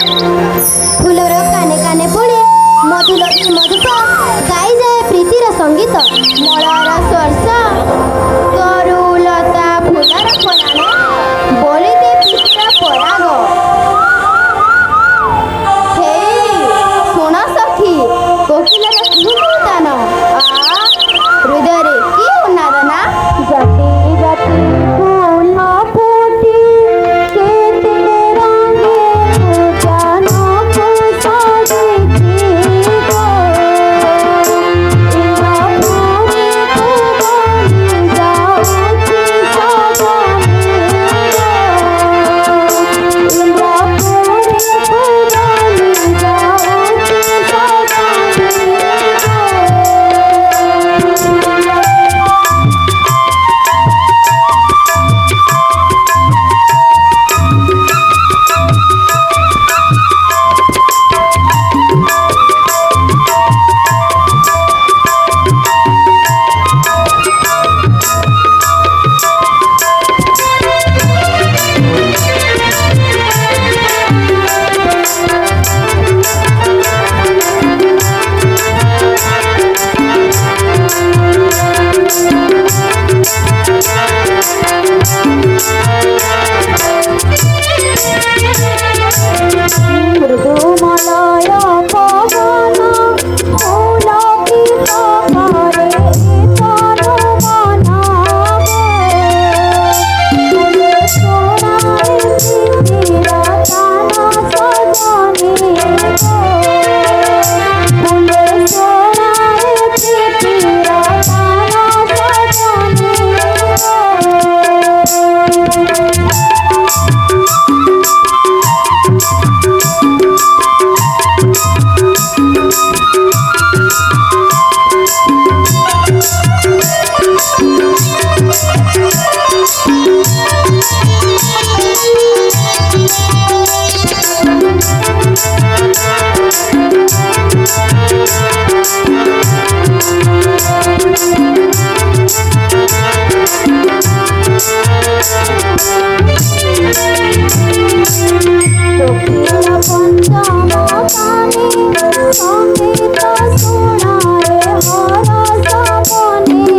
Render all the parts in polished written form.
फूलर काने काने पड़े मधुलती मधुप गाई जाए प्रीतिर संगीत मलर स्पर्श तरुलता फूलर फराणे बोली दे प्रीतिर पराग हे सुन सखी कोकिलर कुहुतान हृदय कि उन्नादना जाति जाति फूल फूटी केते रंगे जानो को सजती गो इंद्र पूरी को बनी जाऊची सजनी इंद्र पूरी को बनी जाऊची सजनी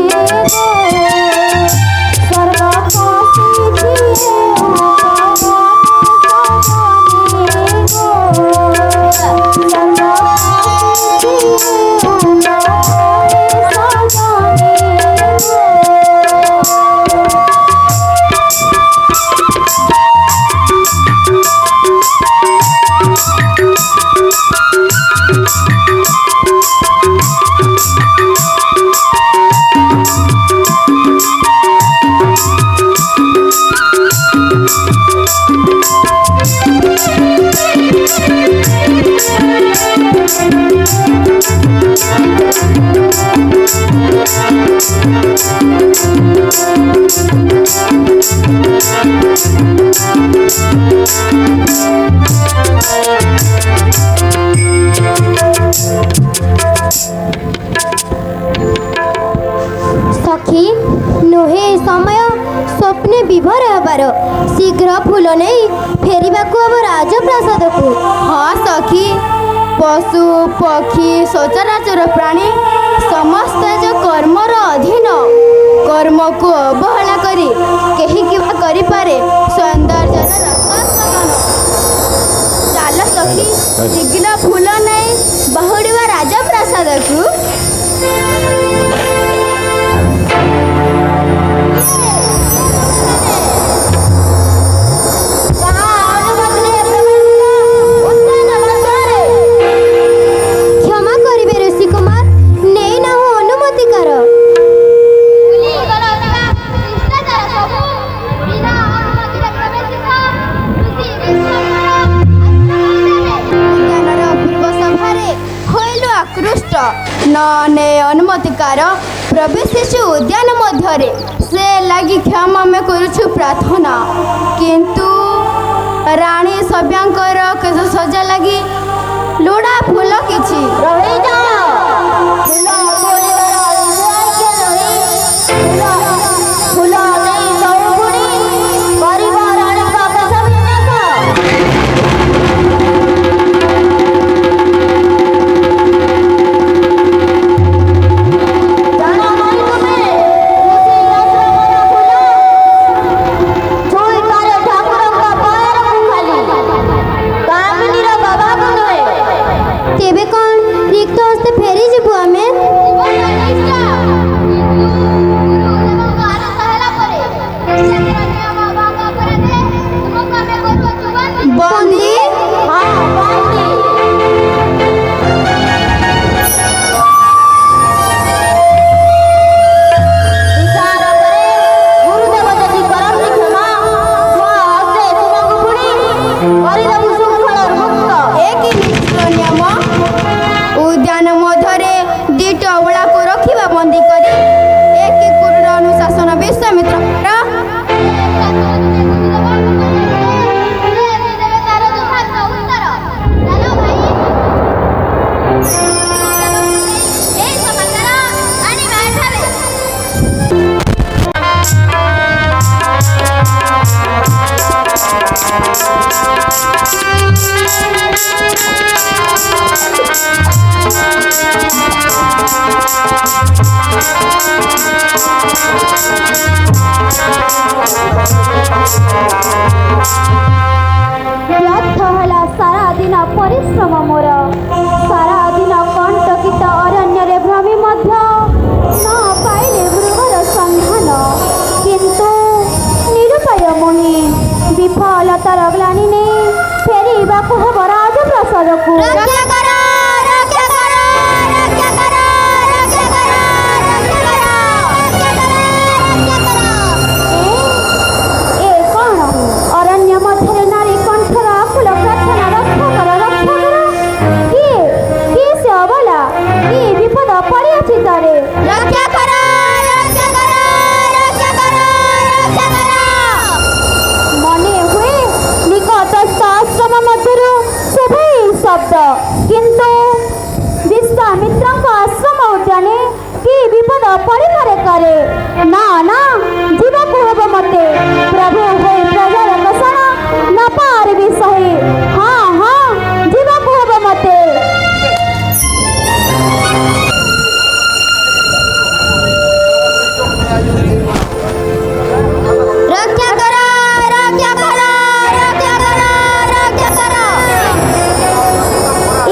सखी नुहे समय स्वप्ने विभोर हबार शीघ्र फूल नहीं फेरिबा को अब राजप्रासाद को हाँ सखी पशु पक्षी सचराचर प्राणी समस्त जो कर्मर अधीन कर्म को अवहेला करी केही किबा करि पारे सौंदर्य रसास्वादन चाल सखी शीघ्र फूल नहीं बहुड़वा राजप्रासाद को क्षमा करिबे ऋषि कुमार नहीं ना हो अनुमति कर आकृष्ट ने अनुमतिकार प्रवेश उद्यान मध्य से लगी क्षमा में करुछु प्रार्थना किंतु राणी सभ्यांकर केश सजा लगी लोड़ा फूल किछि रही ଉଦ୍ୟାନୀ ନେଇ ଫେରିବାକୁ ହେବ ରାଜପ୍ରାସାଦକୁ। ରକ୍ଷା କର ରକ୍ଷା କର ରକ୍ଷା କର ରକ୍ଷା କର ରକ୍ଷା କର ରକ୍ଷା କର ରକ୍ଷା କର। ଏ କ'ଣ ଅରଣ୍ୟ ମଧ୍ୟରେ ନାରୀ କଣ୍ଠର ଆକୁଳ ପ୍ରାର୍ଥନା ରକ୍ଷା କର ରକ୍ଷା କର। କିଏ କିଏ ସେ ଅବଲା? କି ବିପଦ ପଡ଼ିଅଛି ତାରେ? ରକ୍ଷା କର ରକ୍ଷା କର ରକ୍ଷା କର ରକ୍ଷା କର। ମନେ ହୁଏ ନିକଟସ୍ଥ ଆଶ୍ରମ ମଧ୍ୟରୁ ଶୁଭେ ଏହି ଶବ୍ଦ, କିନ୍ତୁ ବିଶ୍ୱାମିତ୍ରଙ୍କ ଆଶ୍ରମ ଉଦ୍ୟାନେ କି ବିପଦ ପଡ଼ିପାରେ କାରେ? ନା ନା, ଯିବାକୁ ହେବ ମତେ। ପ୍ରଭୁ ହୋଇ ପ୍ରଜାର କଷଣ ନ ପାରିବି ସହି। ହଁ ହଁ, ଯିବାକୁ ହେବ ମତେ। ରକ୍ଷା କର ରକ୍ଷା କର ରକ୍ଷା କର ରକ୍ଷା କର।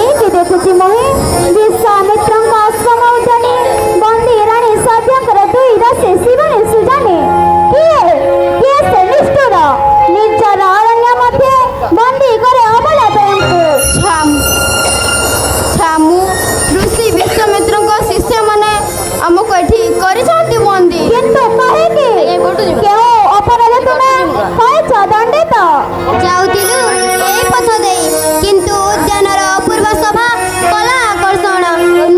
ଏଇଠି ଦେଖୁଛି ମହି ବିଶ୍ୱାମିତ୍ରଙ୍କ ଆଶ୍ରମ ଉଦ୍ୟାନେ ବନ୍ଦୀ ରାଣୀ ସଭ୍ୟଙ୍କର ଦୁଇ ଦାସୀ ଶିବାନୀ ସୁଜାନୀ। କିଏ କିଏ ସେ ନିଷ୍ଠୁର ନିଜର ଅରଣ୍ୟ ମଧ୍ୟରେ ବନ୍ଦୀ କରେ ଅବଲା ଦୟଙ୍କୁ। ଛାମୁ ଋଷି ବିଶ୍ୱାମିତ୍ରଙ୍କ ଶିଷ୍ୟମାନେ ଆମକୁ ଏଠି କରିଛନ୍ତି ବନ୍ଦୀ। କିନ୍ତୁ କାହିଁକି? କେଉଁ ଅପରାଧ ତୁମେ ହୋଇଛ ଦଣ୍ଡିତ? ଯାଉଥିଲୁ ଏଇ ପଥ ଦେଇ, କିନ୍ତୁ ଉଦ୍ୟାନର ଅପୂର୍ବ ଶୋଭା କଲା ଆକର୍ଷଣ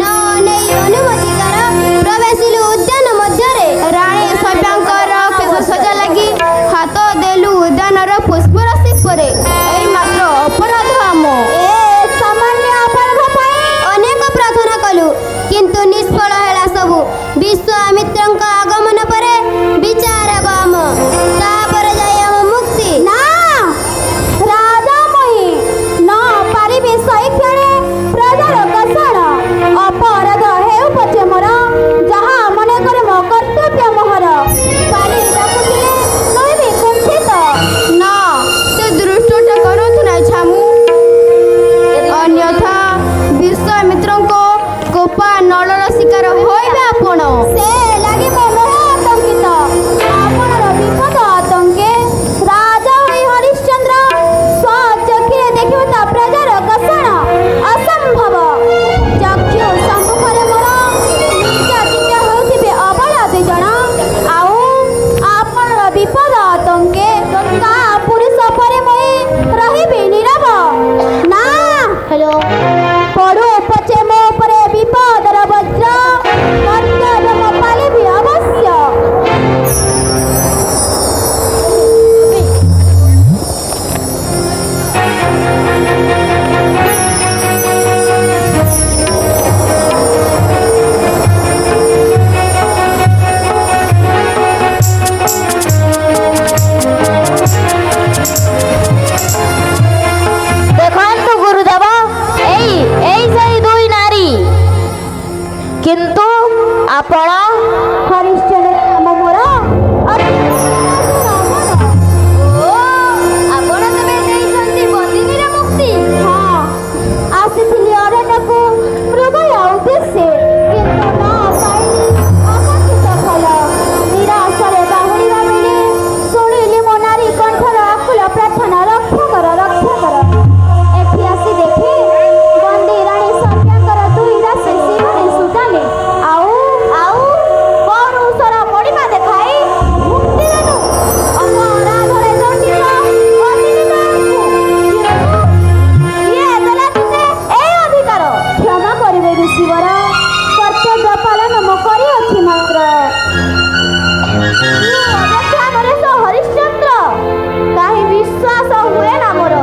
ନ ନେଇ ଅନୁମତିକାର ପ୍ରବେଶିଲୁ ଉଦ୍ୟାନ ମଧ୍ୟରେ। ରାଣୀ ସଭ୍ୟଙ୍କର କେଶସଜ୍ଜା ଲାଗି ହାତ ଦେଲୁ ଉଦ୍ୟାନର ପୁଷ୍ପରାଶି ପରେ। ଏଇ ମାତ୍ର ଅପରାଧ ଆମ। ଏ ସାମାନ୍ୟ ଅପରାଧ ପାଇଁ ଅନେକ ପ୍ରାର୍ଥନା କଲୁ, କିନ୍ତୁ ନିଷ୍ଫଳ ହେଲା ସବୁ। ବିଶ୍ୱାମିତ୍ରଙ୍କ ଆଗମନ ପରେ ବିଚାର ହେବ ଆମ, ତାପରେ ଯାଇ ଆମ ମୁକ୍ତି। ନା ରାଜାମୟୀ, ନ ପାରିବି ସୈକ୍ଷଣେ ପ୍ରଜାର କଷଣ। ଅପରାଧ ହେଉ ପଛେ ମୋର, ଯାହା ମନେ କରେ ମୋ କର୍ତ୍ତବ୍ୟ ମୋହର। ପାଣି ଡାକୁଥିଲେ ନଇବି କୁଣ୍ଠିତ। ନା, ସେ ଦୃଷ୍ଟଟା କରନ୍ତୁ ନାହିଁ ଛାମୁ, ଅନ୍ୟଥା ବିଶ୍ୱାମିତ୍ରଙ୍କ କୋପା ନଳର ଶିକାର ହୋଇବେ ଆପଣ। ସେ ଲାଗି ମୋ ମୋହ ଆତଙ୍କିତ, ଆପଣର ବିପଦ ଆତଙ୍କେ। ରାଜା ହୋଇ ହରିଶ୍ଚନ୍ଦ୍ର ସ୍ୱଚକ୍ଷୁରେ ଦେଖିବ ତା ପ୍ରଜାର କଷଣ ଅସମ୍ଭବ। ଚକ୍ଷୁ ସମ୍ମୁଖରେ ମୋର ନିର୍ଯାତିତ ହେଉଥିବେ ଅବଳା ଦୁଇ ଜଣ, ଆଉ ଆପଣର ବିପଦ ଆତଙ୍କେ କା ପୁରୁଷ ପରେ ମୁଇଁ ରହିବି ନୀରବ। ନା ପଡ଼ୁ ପଛେ ମୋ ଉପରେ ବିପଦର ବଜ୍ର, କର୍ତ୍ତବ୍ୟ ମୁଁ ପାଳିବି ଅବଶ୍ୟ। ଦେଖନ୍ତୁ ଗୁରୁଦେବ, ଏଇ ଏଇ ସେଇ ଦୁଇ ନାରୀ। କିନ୍ତୁ ଆପଣ ହରିଶ୍ଚନ୍ଦ୍ର ନାମ ମୋର ଆପଣ ତେବେ ଦେଇଛନ୍ତି ବନ୍ଦିନୀର ମୁକ୍ତି? ହଁ, ଆସିଥିଲି ଅରଣ୍ୟକୁ ମୃଗୟ ଉଦ୍ଦେଶ୍ୟ, କିନ୍ତୁ ନ ପାଇଲି ଅକଥିତ ଫଳ। ନିରାଶରେ ବାହୁଡ଼ିବା ବେଳେ ଶୁଣିଲି ମୋ ନାରୀ କଣ୍ଠର ଆକୁଳ ପ୍ରାର୍ଥନା ରକ୍ଷା କର ରକ୍ଷା କର। ଏଠି ଆସି ଦେଖି ବନ୍ଦୀ ରାଣୀ ସଭ୍ୟଙ୍କର ଦୁଇ ଦାସୀ ଶିବାନୀ ସୁଜାନୀ, ଆଉ ଆଉ ପରୁଷର ପଡ଼ିମା ଦେଖାଇ ମୁକ୍ତି ଦେଲୁ ଅପରାଧରେ ଦଣ୍ଡିତ ବନ୍ଦିନୀ ଦୟଙ୍କୁ। କିଏ ଦେଲା ତୁମେ এই ଅଧିକାର? କ୍ଷମା କରିବେ ଋଷିବର, କର୍ତ୍ତବ୍ୟ ପାଳନ ମୁଁ କରିଅଛି ମାତ୍ର। ଅଯଥା ନରେଶ ହରିଶ୍ଚନ୍ଦ୍ର, କାହିଁ ବିଶ୍ୱାସ ହୁଏ ନା ମୋର।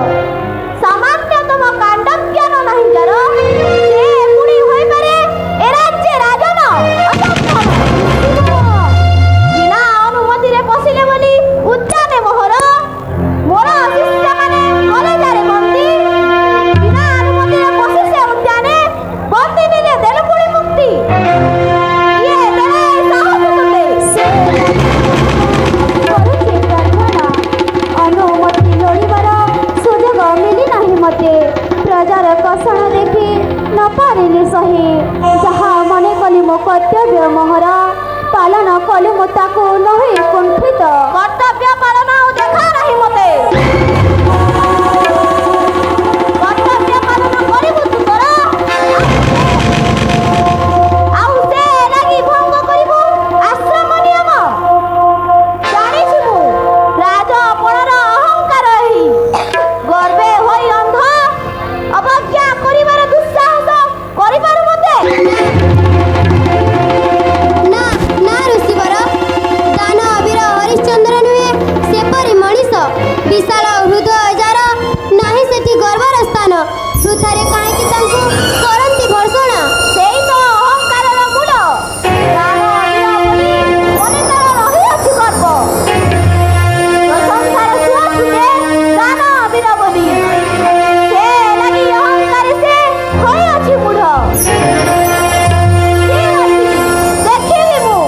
ସାମାନ୍ୟତମ କାଣ୍ଡ ଜ୍ଞାନ ନାହିଁ ଯାର, ସେ ପୁଣି ହୋଇପାରେ ଏ ରାଜ୍ୟ ରାଜନ। ଅସମ୍ଭବ। ବିନା ଅନୁମତିରେ ପଶିଲେ ବୋଲି ଉଦ୍ୟାନେ ମୋହର, ମୋର ଶିଷ୍ୟମାନେ କଲେଜରେ ବନ୍ଦୀ। ବିନା ଅନୁମତିରେ ପଶି ସେ ଉଦ୍ୟାନେ ବନ୍ଦୀ ନେଲେ ଦେଲୁ ପୁଣି ମୁକ୍ତି। କିଏ ଦେଲେ ଏ ସାହସ ତୋତେ? ସେ କରୁଛି ପ୍ରାର୍ଥନା, ଅନୁମତି ଲୋଡ଼ିବାର ସୁଯୋଗ ମିଳି ନାହିଁ ମତେ। ପ୍ରଜାର କଷଣ ଦେଖି ନ ପାରିଲି ସହି। ଯାହା ମନେ କଲି ମୋ କର୍ତ୍ତବ୍ୟ ମୋହର, ପାଳନ କଲି ମୁଁ ତାକୁ ନହୋଇ କୁଣ୍ଠିତ। କର୍ତ୍ତବ୍ୟ ପାଳନ ଆଉ ଦେଖା ନାହିଁ ମତେ। କଥାରେ କାହିଁକି ତାଙ୍କୁ କରନ୍ତି ଭର୍ଷଣା? ସେଇ ତ ଅହଙ୍କାରର ମୂଳ। ଦାନ ଅଧୀନ ବୋଲି ମନେ ତାର ରହିଅଛି ଗର୍ବ। ପ୍ରଶଂସାର ସୁଅ ଛୁଟେ ଦାନ ଅଧୀନ ବୋଲି। ସେ ଲାଗି ଅହଙ୍କାରେ ସେ ହୋଇଅଛି ମୂଢ଼। ଦେଖିବି ମୁଁ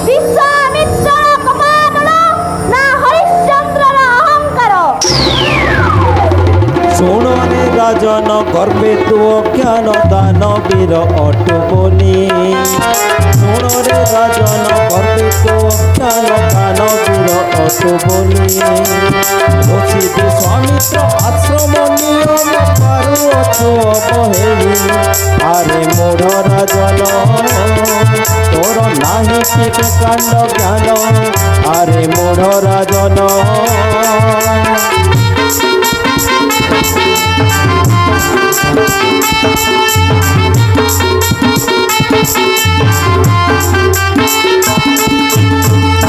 ବିଶ୍ୱାମିତ୍ରର କପାଟଳ ନା ହରିଶ୍ଚନ୍ଦ୍ରର ଅହଙ୍କାର। ଶୁଣରେ ରାଜନ ଗର୍ବେ ତୁ ଅଜ୍ଞାନ ଦାନବୀର ଅଟୁ ବୋଲି। ଶୁଣରେ ରାଜନ ଗର୍ବେ ତୁ ଅଜ୍ଞାନ ଦାନବୀର ଅଟୁ ବୋଲି। ବସି ବିଶ୍ୱାମିତ୍ର ଆଶ୍ରମ ନିୟମ ପାରୁଅଛୁ ଅବହେଳି। ଆରେ ମୂଢ଼ ରାଜନ ତୋର ନାହିଁ ଟିକେ କାଣ୍ଡ ଜ୍ଞାନ। ଆରେ ମୂଢ଼ ରାଜନ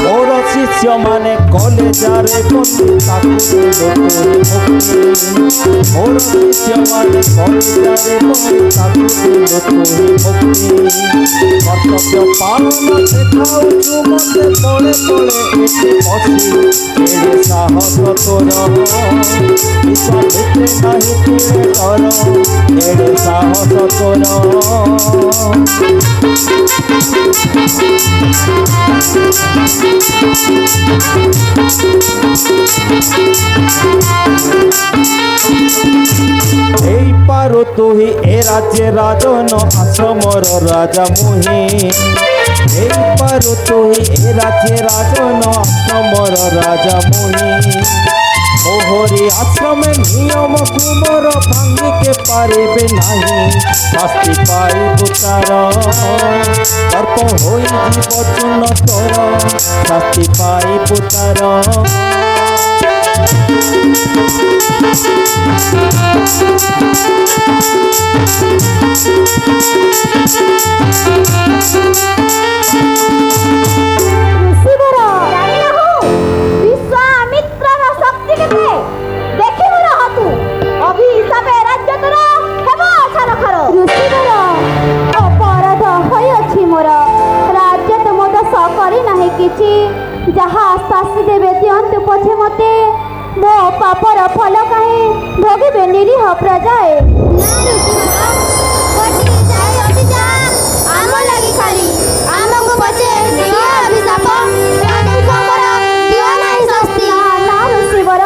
ମୋର ଶିଷ୍ୟମାନେ କଲେ ଯାରେ ବନ୍ଦୀ ତାକୁ ଦେଲ ତୁହି ମୁକ୍ତି। ମୋର ଶିଷ୍ୟମାନେ କଲେ ଯାରେ ବନ୍ଦୀ ତାକୁ ଦେଲ ତୁହି ମୁକ୍ତି। କର୍ତ୍ତବ୍ୟ ପାଳନ ଦେଖାଉଛୁ ମତେ ପଳେ ପଳେ ଏଠି ବସି। ଏଡ଼େ ସାହସ ତୋର ବିଶ୍ୱାମିତ୍ରେ ନାହିଁ ତୁଳେ ଡର। ଏଡ଼େ ସାହସ ତୋର ହେଇପାରୁ ତୁହି ଏ ରାଜ୍ୟ ରାଜନ ଆଶ୍ରମର ରାଜା ମୁହିଁ। ହେଇପାରୁ ତୁହି ଏ ରାଜ୍ୟ ରାଜନ ଆଶ୍ରମର ରାଜା ମୁହିଁ। মোহরি আশ্রমে নিয়ম কুমর ভাঙ্গিকে পারিবে নাহি। শাস্তি পাইবু তার অর্প হই জীব চূর্ণ তোর। শাস্তি পাইবু তার ଋଷିବର ଜାଣିନାହୁ ବିଶ୍ୱାମିତ୍ରର ଶକ୍ତି କେତେ? ଦେଖିବୁ ରହ ତୁ। ଅଭିଶାପେ ରାଜ୍ୟ ତୋର ହେବ ଛାରଖାର। ଋଷିବର ଅପରାଧ ହୋଇଅଛି ମୋର। ରାଜ୍ୟ ତୁମ ଦୋଷ କରି ନାହିଁ କିଛି। ଯାହା ଶାସ୍ତି ଦେବେ ଦିଅନ୍ତୁ ପଛେ ମତେ। ମୋ ପାପର ଫଳ କାହିଁ ଭୋଗିବେ ନିରୀହ ପ୍ରଜାଏ। ନା ଋଷିବର, ଗୋଟିଏ ଯାଏ ଅଭିଯା ଆମ ଲାଗି ଖାଲି। ଆମକୁ ପଛେ ଦିଅ ଅଭିଶାପ, ରାଜଙ୍କର ଦିଅ ନାହିଁ ଶାସ୍ତି। ନା ଋଷିବର,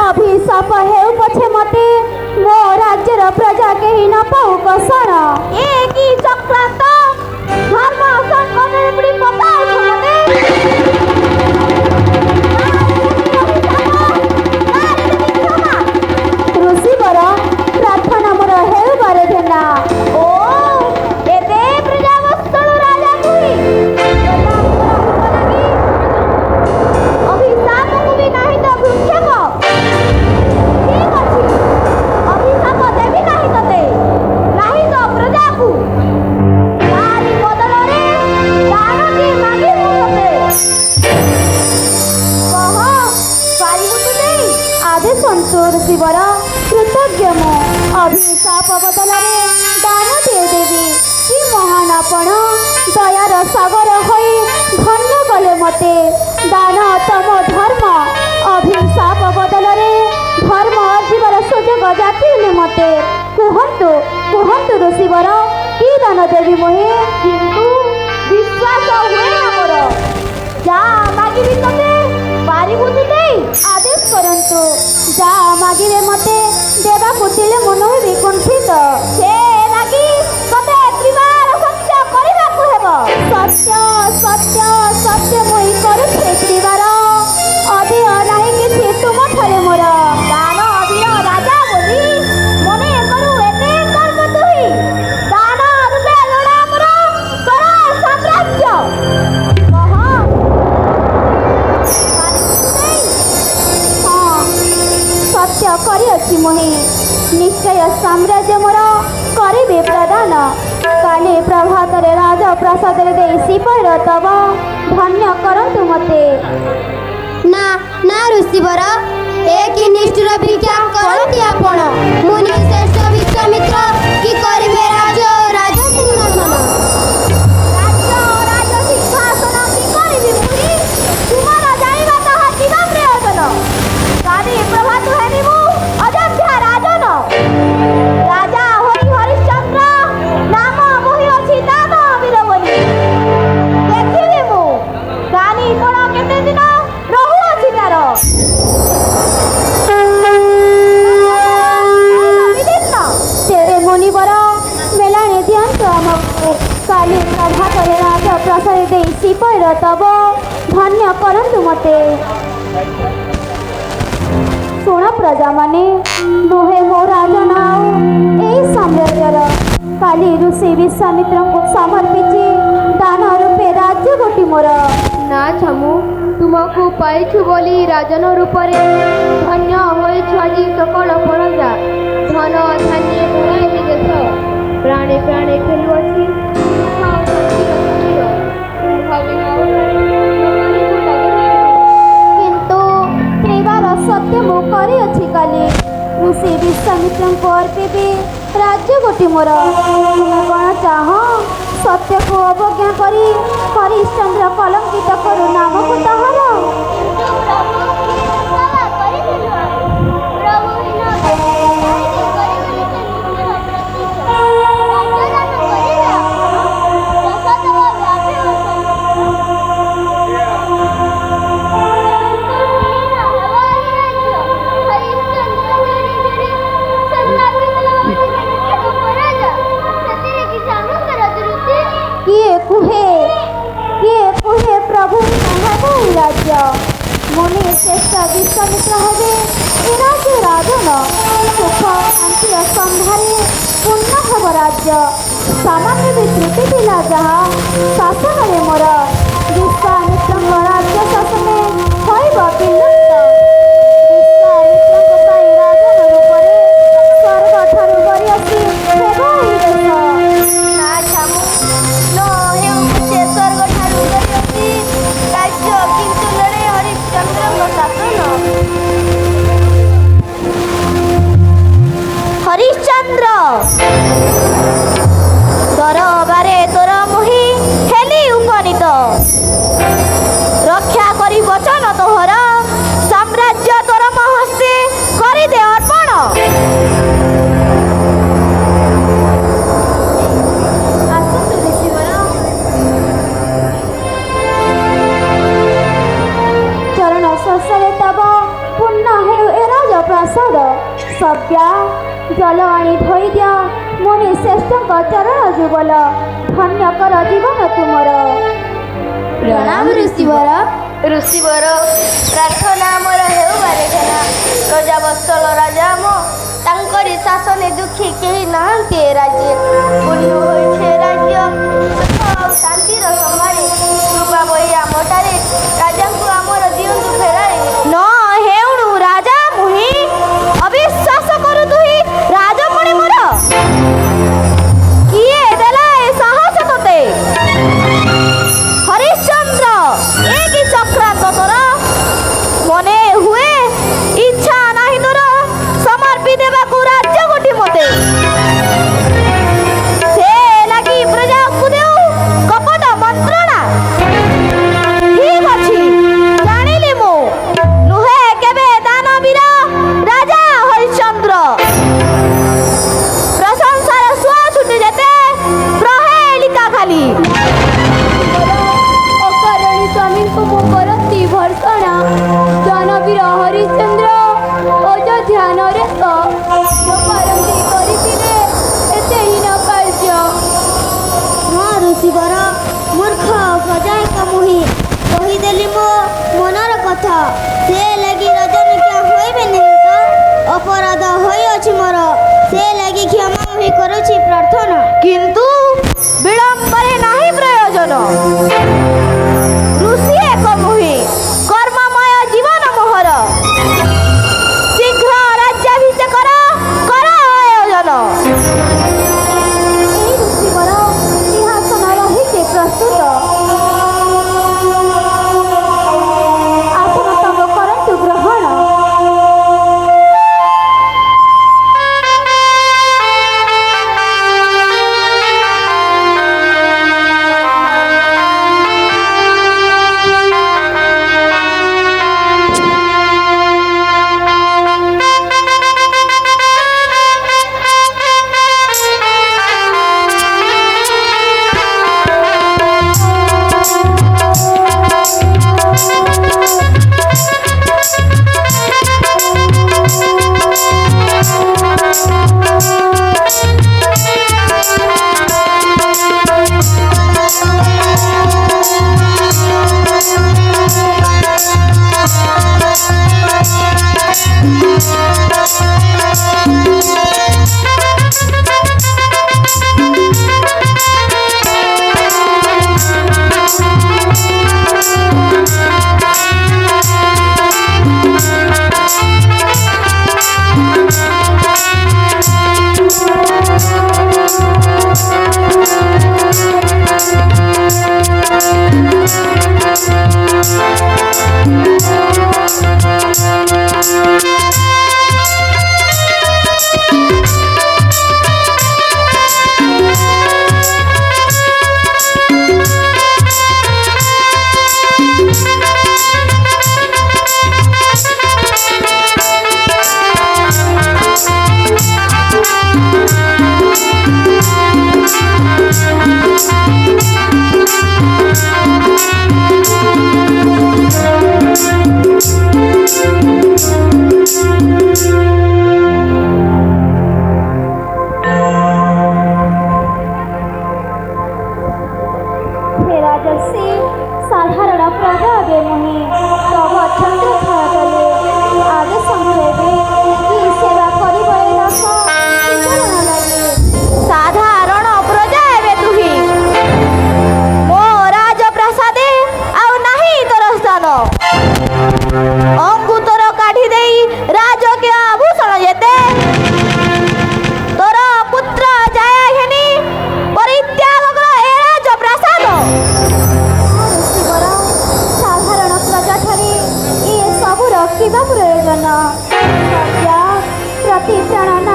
ଅଭିଶାପ ହେଉ ପଛେ ମତେ। ମୋ ରାଜ୍ୟର ପ୍ରଜା କେହି ନ ପାଉ କଷଣ। ଏ କି ଚକ୍ରାନ୍ତ! ଧର୍ମ ସଂକଟରେ ପଡ଼ି ପକାଉଛ ମତେ। ଋଷିବର, ପ୍ରାର୍ଥନା ମୋର ହେଉ ବାରେ ଧେନା। ଓ ଏତେ ପ୍ରଜାବତ୍ସଳ ରାଜା ତୁହି। ଅଭିଶାପକୁ ବି ନାହିଁ ତ ଭୃକ୍ଷେପ। ଠିକ୍ ଅଛି, ଅଭିଶାପ ଦେବି ନାହିଁ ତତେ, ନାହିଁ ତ ପ୍ରଜାକୁ। ତାରି ବଦଳରେ ଦାନଟି ମାଗିବୁ ତତେ। କହ, ପାରିବୁ ତୁ ଦେଇ? ଆଦେଶ ଋଷିବର, କୃତଜ୍ଞ ମୁଁ। ଅଭିଶାପ ବଦଳରେ ଦାନଟିଏ ଦେବି। କି ମହାନ ଆପଣ, ଦୟାର ସାଗର ହୋଇ ଧନ୍ୟ କଲେ ମତେ। ଦାନ ତମ ଧର୍ମ, ଅଭିଶାପ ବଦଳରେ ଧର୍ମ ଅର୍ଜିବାର ସୁଯୋଗ ଯାଚିଲେ ମତେ। କୁହନ୍ତୁ କୁହନ୍ତୁ ଋଷିବର, କି ଦାନ ଦେବି ମୁହିଁ? କିନ୍ତୁ ବିଶ୍ୱାସ ହୁଏ ନା ମୋର। ଯାହା ମାଗିବି ତତେ, ପାରିବୁ ତୁ ଦେଇ? ଆଦେଶ କରନ୍ତୁ। ଯାହା ମାଗିଲେ ମତେ ଦେବାକୁ ଥିଲେ ମନ ବି କୁଣ୍ଠିତ। ସେ ଲାଗି ତତେ ତ୍ରିବାର ସତ୍ୟ କରିବାକୁ ହେବ। ସତ୍ୟ ସତ୍ୟ ସତ୍ୟ ମୁଇଁ କରୁଛି ତ୍ରିବାର। ଅଧିକ ନାହିଁ କିଛି ତୁମଠାରେ ମୋର। ଦାନ ଅଧୀନ ରାଜା ବୋଲି ମନେ କରୁ ଏତେ ଗର୍ବ ତୁହି। ଦାନ ରୂପେ ଲୋଡ଼ା ମୋର ତୋର ସାମ୍ରାଜ୍ୟ। କହ, ସତ୍ୟ କରିଅଛି ମୁହିଁ। ନିଶ୍ଚୟ ସାମ୍ରାଜ୍ୟ ମୋର କରିବି ପ୍ରଦାନ। କାଲି ପ୍ରଭାତରେ ରାଜପ୍ରାସାଦରେ ଦେଇ ଶ୍ରୀପୈର ତବ ଧନ୍ୟ କରନ୍ତୁ ମତେ। ନା ନା ଋଷିବର, ଏ କି ନିଷ୍ଠୁର ଭିକ୍ଷା କରନ୍ତି ଆପଣ। ମୁନି ଶ୍ରେଷ୍ଠ ବିଶ୍ୱାମିତ୍ର ବିଶ୍ୱାମିତ୍ରଙ୍କୁ ସମର୍ପିଛି ଦାନ ରୂପେ ରାଜ୍ୟ ଗୋଟି ମୋର। ନା ଛାମୁ, ତୁମକୁ ପାଇଛୁ ବୋଲି ରାଜନ ରୂପରେ ଧନ୍ୟ ହୋଇଛୁ ଆଜି ସକଳ ପ୍ରଜା। ଧନ ଧାନ୍ୟ ଗୁଣାଇଲି ଦେଶ, ପ୍ରାଣେ ପ୍ରାଣେ ଖେଳୁଅଛି କିନ୍ତୁ ତ୍ରିବାର ସତ୍ୟ ମୁଁ କରିଅଛି କାଲି। ମୁଁ ସେ ବିଶ୍ୱାମିତ୍ରଙ୍କୁ ଅର୍ପିବି ରାଜ୍ୟ ଗୋଟି ମୋର। ତୁମେ କ'ଣ ଚାହଁ ସତ୍ୟକୁ ଅବଜ୍ଞା କରି ହରିଶ୍ଚନ୍ଦ୍ର କଲଙ୍କିତ କରୁ ନାମକୁ ତାହାର? କିଏ ପ୍ରଭୁ ହେବ ଏ ରାଜ୍ୟ? ମୁନି ଶ୍ରେଷ୍ଠ ବିଶ୍ୱାମିତ୍ର ହେବେ ଏ ରାଜ୍ୟ ରାଜନ। ସୁଖ ଶାନ୍ତିର ସମ୍ଭାରେ ପୂର୍ଣ୍ଣ ହେବ ରାଜ୍ୟ। ସାମାନ୍ୟ ବି ତ୍ରୁଟି ଥିଲା ଯାହା ଶାସନରେ ମୋର। ବିଶ୍ୱାମିତ୍ରଙ୍କ ରାଜ୍ୟ ଶାସନ ହୋଇବ ବିଲୁପ୍ତ। ବିଶ୍ୱାମିତ୍ରଙ୍କ ପାଇଁ ରାଜନ ରୂପରେ ସ୍ୱର୍ଗ ଠାରୁ ବରି ଆସି ହେବ ଏ ଦେଶ। ନା ଛାମୁ, ନ ହେଉ ସେ ସ୍ୱର୍ଗ ଠାରୁ ବରିଅଛି ରାଜ୍ୟ, କିନ୍ତୁ ଲଢ଼େ ହରିଶ୍ଚନ୍ଦ୍ରଙ୍କ ଶାସନ। ହରିଶ୍ଚନ୍ଦ୍ର ଦରବାରେ ତୋର ମୋହି ହେଲି ଉପନୀତ। ରକ୍ଷା କରି ବଚନ ତୋହର, ସାମ୍ରାଜ୍ୟ ତୋର ମୋ ହସ୍ତେ କରିଦେ ଅର୍ପଣ। ଆସନ୍ତୁ ଋଷିବର। ଚରଣ ଶସ୍ୟରେ ତବ ପୂର୍ଣ୍ଣ ହେଉ ଏ ରାଜପ୍ରାସାଦ। ସବ୍ୟା ଜଳ ଆଣି ଧୋଇ ଦିଅ ମୁନି ଶ୍ରେଷ୍ଠଙ୍କ ଚରଣ ଯୁଗଲ। ଧନ୍ୟ କର ଜୀବନ ତୁମର। ପ୍ରଣାମ ଋଷିବର। ଋଷିବର, ପ୍ରାର୍ଥନା ଆମର ହେଉ ବାରେଖେନା। ପ୍ରଜାବତ୍ସଳ ରାଜା ଆମ, ତାଙ୍କରି ଶାସନେ ଦୁଃଖୀ କେହି ନାହାନ୍ତି ଏ ରାଜ୍ୟ। ପୂର୍ଣ୍ଣ ହୋଇଛି ଏ ରାଜ୍ୟ ସୁଖ ଆଉ ଶାନ୍ତିର ସମ୍ଭାରେ। କୃପା ବହି ଆମଠାରେ, ରାଜାଙ୍କୁ ଆମର ଦିଅନ୍ତୁ ଫେରାଇ। ନ ହେଉଣୁ ରାଜା ମୁହିଁ, ଅବିଶ୍ୱାସ କରୁ ତୁହି ରାଜମଣି ମୋର। କିଏ ଦେଲା ଏ ସାହସ ତୋତେ? ହରିଶ୍ଚନ୍ଦ୍ର, ଏ କି ଚକ୍ରାନ୍ତ ତୋର? ମନେ ହୁଏ ଇଚ୍ଛା ନାହିଁ ତୋର ସମର୍ପି ଦେବାକୁ ରାଜ୍ୟ ଗୋଟି ମୋତେ। ସେ ଲାଗି ପ୍ରଜାକୁ ଦେଉ କପଟ ମନ୍ତ୍ରଣା। ଠିକ ଅଛି, ଜାଣିଲି ମୁଁ ନୁହେଁ କେବେ ଦାନବୀର ରାଜା ହରିଶ୍ଚନ୍ଦ୍ର। ପ୍ରଶଂସାର ସୁଅ ଛୁଟି ଯେତେ ପ୍ରହେଳିକା ଖାଲି। ଅକାରଣୀ ସ୍ୱାମୀଙ୍କୁ ମୁଁ କରନ୍ତି ଭର୍ଷଣା। ଦାନବୀର ହରିଶ୍ଚନ୍ଦ୍ର ଅଯୋଧ୍ୟା ନରେଶ କରନ୍ତି କରିଥିଲେ ଏତେ ହୀନ କାର୍ଯ୍ୟ। ହଁ ଋଷିବର, ମୂର୍ଖ ପ୍ରଜାଙ୍କ ମୁହିଁ କହିଦେଲି ମୋ ମନର କଥା। ସେ ଲାଗି ରାଜନୀତି ହୋଇବେନି ତ? ଅପରାଧ ହୋଇଅଛି ମୋର, ସେ ଲାଗି କ୍ଷମା ହୋଇ କରୁଛି ପ୍ରାର୍ଥନା। କିନ୍ତୁ ବିଳମ୍ବରେ ନାହିଁ ପ୍ରୟୋଜନ। ଋଷି ଏକ ମୁହିଁ, କର୍ମମୟ ଜୀବନ ମୋହର। ଶୀଘ୍ର ରାଜ୍ୟାଭିଷେକର କର ଆୟୋଜନ। ଏହି ଋଷିବର ସିଂହାସନ ରହିଛି ପ୍ରସ୍ତୁତ। ଆପଣ ତମ କରନ୍ତୁ ଗ୍ରହଣ।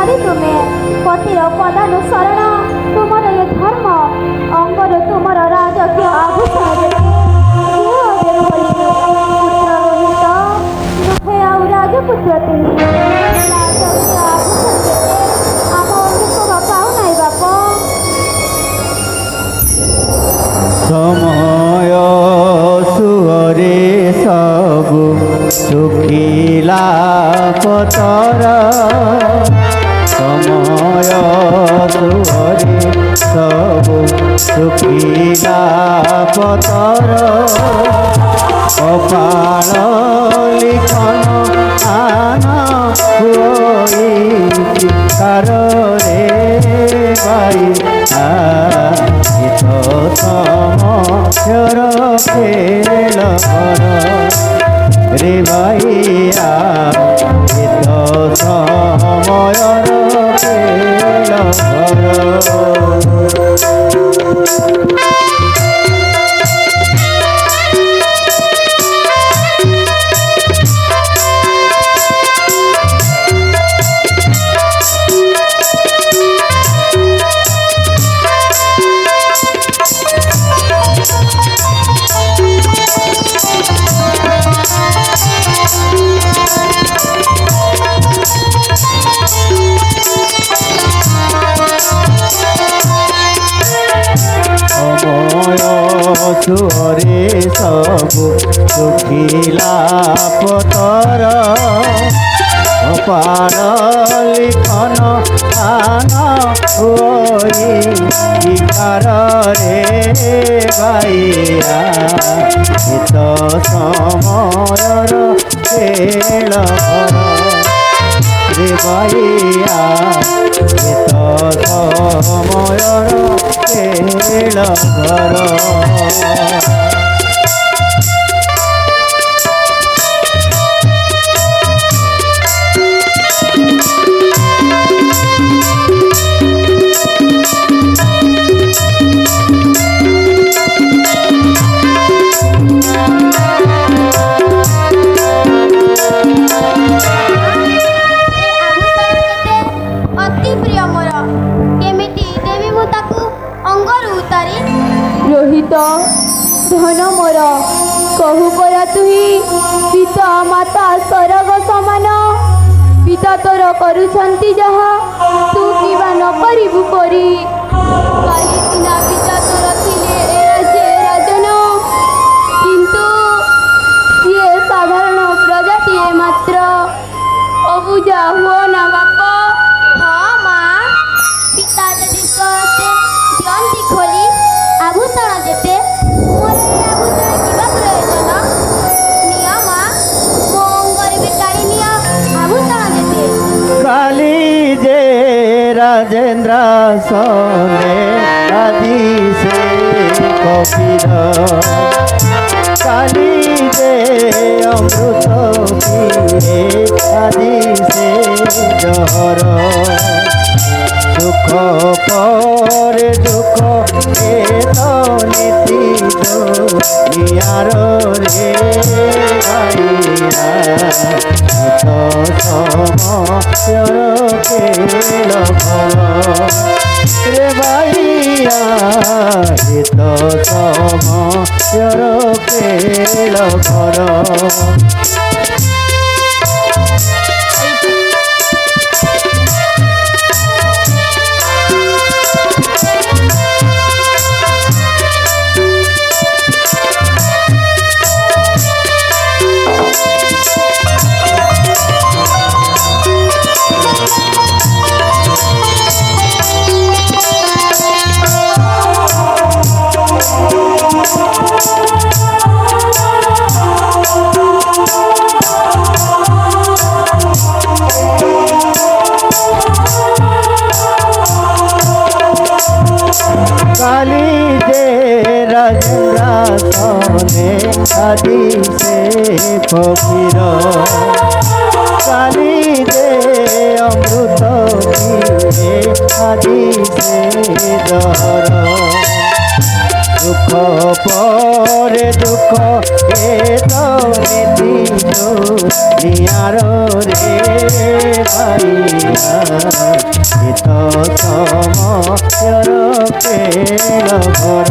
ନାରୀ ତୁମେ ପତିର ପଦାନୁସରଣ ତୁମର ଏ ଧର୍ମ ଅଙ୍ଗରୁ ତୁମର ରାଜକୀୟ ଆଭୂଷଣ ପୁତ୍ର ରୋହିତ ନୁହେଁ ଆଉ ରାଜପୁତ୍ର ତୁମେ ରାଜକୀୟ ଆଭୂଷଣ ଆମ ଅଙ୍ଗକୁ ପାଉନାହିଁ ବାପ। ସମୟ ସୁଅରେ ସବୁ ଶୁଖିଲା ପତର ସମୟ ସୁଅରେ ସବୁ ଶୁଖିଲା ପତର କପାଳ ଲିଖନ ଆନ ହୋଇ କାରରେ ବାଇ ଗୀତ ସମର ଖେଳ କର রে ভাইয়া গীত সময়র খেল সুরে সবু শুখিলা পতর কপাল লিখন আন হই বিকারে গাইয়া গীত সময়র খেল রে গাইয়া গীত সময়র খেল ঘর। ରୋହିତ ଧନ ମୋର କହୁ ପରା ତୁହି ପିତା ମାତା ସରଗ ସମାନ ପିତା ତୋର କରୁଛନ୍ତି ଯାହା ତୁ କିବା ନ କରିବୁ ପରି କାହିଁକି ନା ପିତା ତୋର ଥିଲେ ଏ ରାଜ୍ୟ ରାଜନ କିନ୍ତୁ ସିଏ ସାଧାରଣ ପ୍ରଜାଟିଏ ମାତ୍ର ଅବୁଝା ହୁଅ ନା ବାପ। ହଁ ମା ପିତା ଯଦି ସହଜେ ଦିଅନ୍ତି ଖୋଲି ଆଭୂଷଣ ଯେତେ ମୋର ଏ ଆଭୂଷଣ ଯିବା ପ୍ରয়োଜନ ନିଅ ମା ମୋ ଅଙ୍ଗରେ ବି କାଢ଼ି ନିଅ ଆଭୂଷଣ ଯେତେ। কালী যে রাজেন্দ্র সনে আদি সে কপির কালী যে অমৃত পিয়ে আদি সে জহর দুঃখ পরে দুঃখ এ তো নীতি দুনিয়ার রে গাইয়া সময়র খেল ঘর রে ভাইয়া গীত সময়র খেল ঘর। কালী যে রাজেন্দ্র সনে আদি সে ফকির কালী যে অমৃত পিয়ে আদি সে দর দুঃখ পরে দুঃখ এ তো নীতি দুনিয়ার রে ভাইয়া এ তো সময়ের খেল ঘর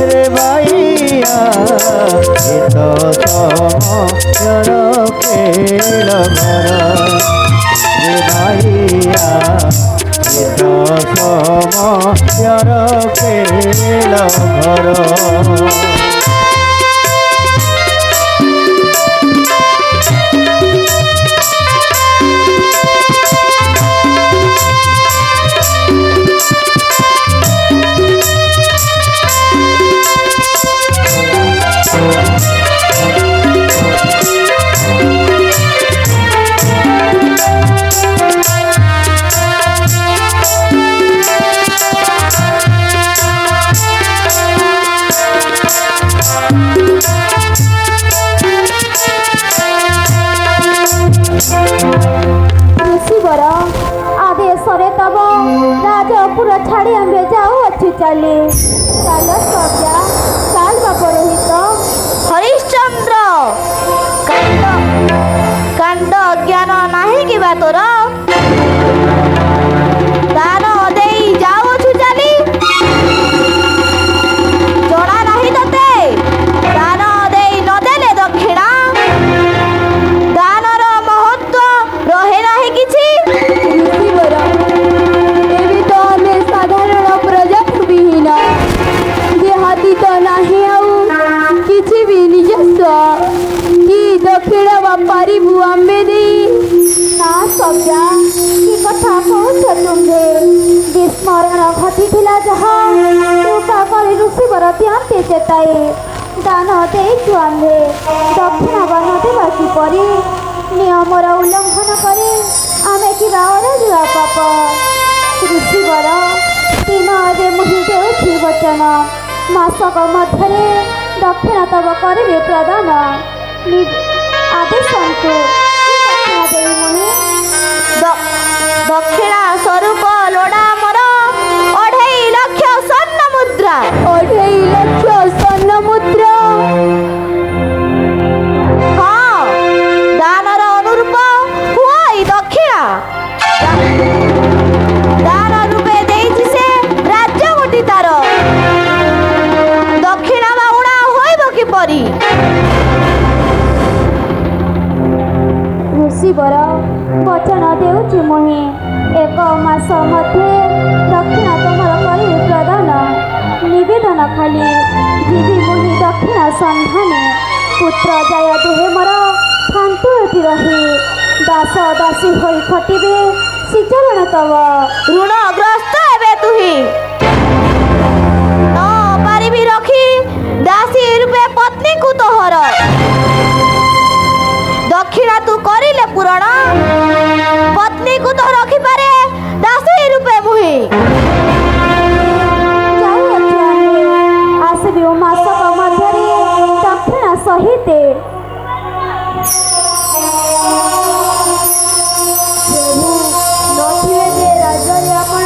রে ভাইয়া এ তো সময়ের খেল ঘর রে ভাইয়া এ তো সময়ের খেল ঘর ऋषिवर आदेशरे तब राजपुर छाड़ी आम्भे जाऊँ चली चल सौजा चाल बापरोहित हरिश्चंद्र कांड ज्ञान नाही कि बा तोर दान देई जाऊछु चली जणा नाही तते दान देई न देले दक्षिणा दानर महत्व रहे नाही किछि ऋषिवर एबी तो आम्हे साधारण प्रजा विहीन देहाती तो नाही आउ किछि भी निजस्व कि दक्षिण बापारिबु आम्भे देई ना सौजा कि कथा कहूछ तुम्भे विस्मरण घटिथिला जहा कृपा करि ऋषिवर त्यान्ते चेताए दान देइछु आम्भे दक्षिण बान देवा किपरि नियमर उल्लंघन करे आमे कि अराजुआ पाप ऋषिवर तीन अदे मुहि देउछि वचन मासक मध्यरे दक्षिण तब करिबे प्रदान आदेश सन्तु दक्षिण देई मुहि दक्षिणा स्वरूप लोड़ा मोर 2.5 लाख स्वर्ण मुद्रा 2.5 लाख स्वर्ण मुद्रा हाँ दानर अनुरूप हुई दक्षिणा दान रूपे देइछि से राज्य गोटी तार दक्षिणा बाउणा होइब किपरि ऋषिवर वचन देउछि मुहि 1 मास मध्ये दक्षिणा तमर करिबे प्रदान निवेदन खाली जीवी मुहि दक्षिणा सन्धाने पुत्र जय दुहे मोर फान्तुटी रही दास दासी होई खटिबे श्रीचरण तव ऋणग्रस्त हेबे तुही न पारिबी रखी दासी रूपे पत्नी को तोहर दक्षिणा तू करिले पूरण पत्नी को तो रखी पारे दासी रूपे मुही जाउअछि आम्भे आसबे मासक मध्यरे दक्षिणा सहिते प्रभु नथिले जे राज्य आपण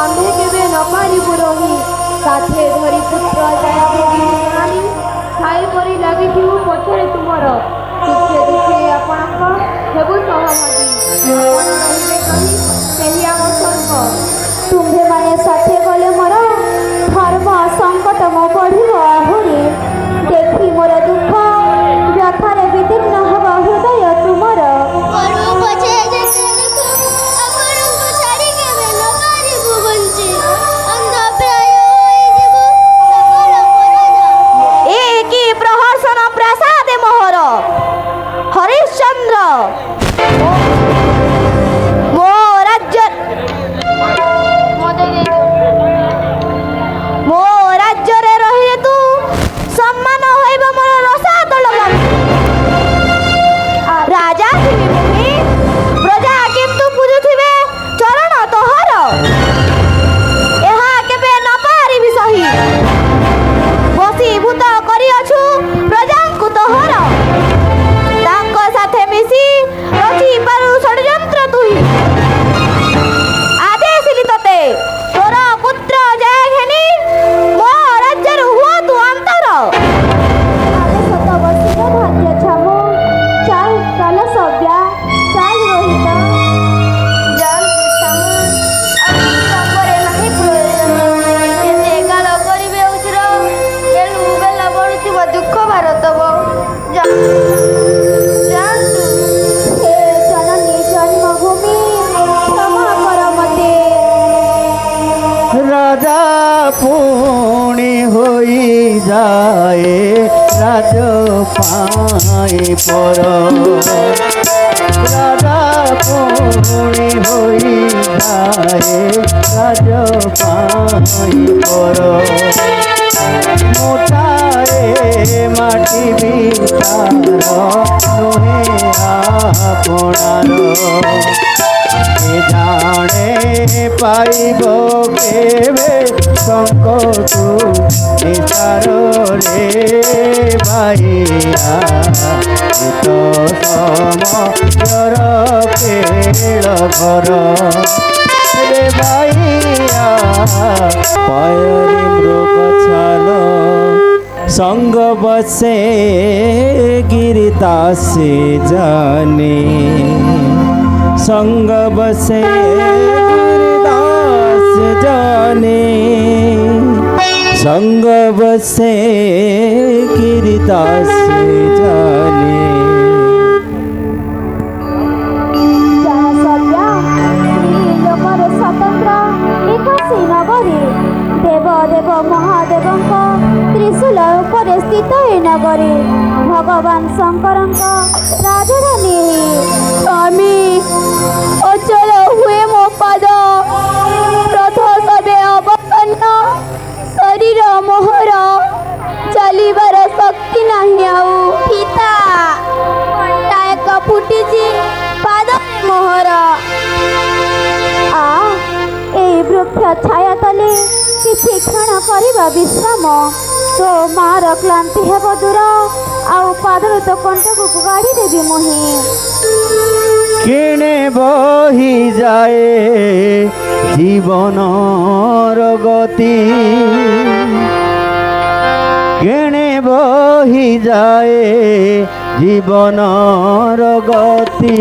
आम्हे केबे न पारिबु रही साथे धरी पुत्र जया भोगी आनी खाई परी लागिथिउ पछरे तुमर सुखे दुखे आपणक हेबु सहभागी आपण रहिबे कहि सेहि आम स्वर्ग तुम्भे माने साथे गले मोर धर्म संकट मो बढ़िब आहुरी देखी मोर दुख व्यथारे विदीर्ण हब हृदय तुमर ए की प्रहसन प्रसाद मोहर हरिश्चंद्र मो राज्य রাজ পাই পর রাজা পুণি হই যায় রাজ পাই পর মোটারে মাটি বিচার নহে আপনার কে জানে পাইব কেবে সংকটু বিচার রে ভাইয়া গীত সমর কেଳ ঘর রে ভাইয়া পায়রি মৃগ ছাল সঙ্গ বসে গিরিদাসে জানে সঙ্গ বসে গিরিদাস জানে সঙ্গ বসে গিরিদাস জানে ଜନସଭ୍ୟା ଲୋକର ସ୍ୱତନ୍ତ୍ର ଏକ ଶ୍ରୀନଗରୀ ଦେବ ଦେବ ମହାଦେବଙ୍କ ତ୍ରିଶୂଳ ଉପରେ ସ୍ଥିତ ଏ ନଗରୀ ଭଗବାନ ଶଙ୍କରଙ୍କ ରାଜଧାନୀ ସ୍ୱାମୀ ଅଚଳ ହୁଏ ମୋ ପାଦ ରଥ ସବେ ଅବପନ୍ନ ଶରୀର ମୋହର ଚାଲିବାର ଶକ୍ତି ନାହିଁ ଆଉ ପିତା କଣ୍ଟା ଏକ ଫୁଟିଛି ପାଦ ମୋହର এই বৃক্ষ ছায়া তলে କିଛି କ୍ଷଣ କରିବା ବିଶ୍ରାମ ତୋ ମାର କ୍ଳାନ୍ତି ହେବ ଦୂର ଆଉ ପାଦରୁ ତୋ କଣ୍ଟକୁ ଗାଡ଼ି ଦେବି ମୁହିଁ কেনে বহি যায় জীবনর গতি কেনে বহি যায় জীবনর গতি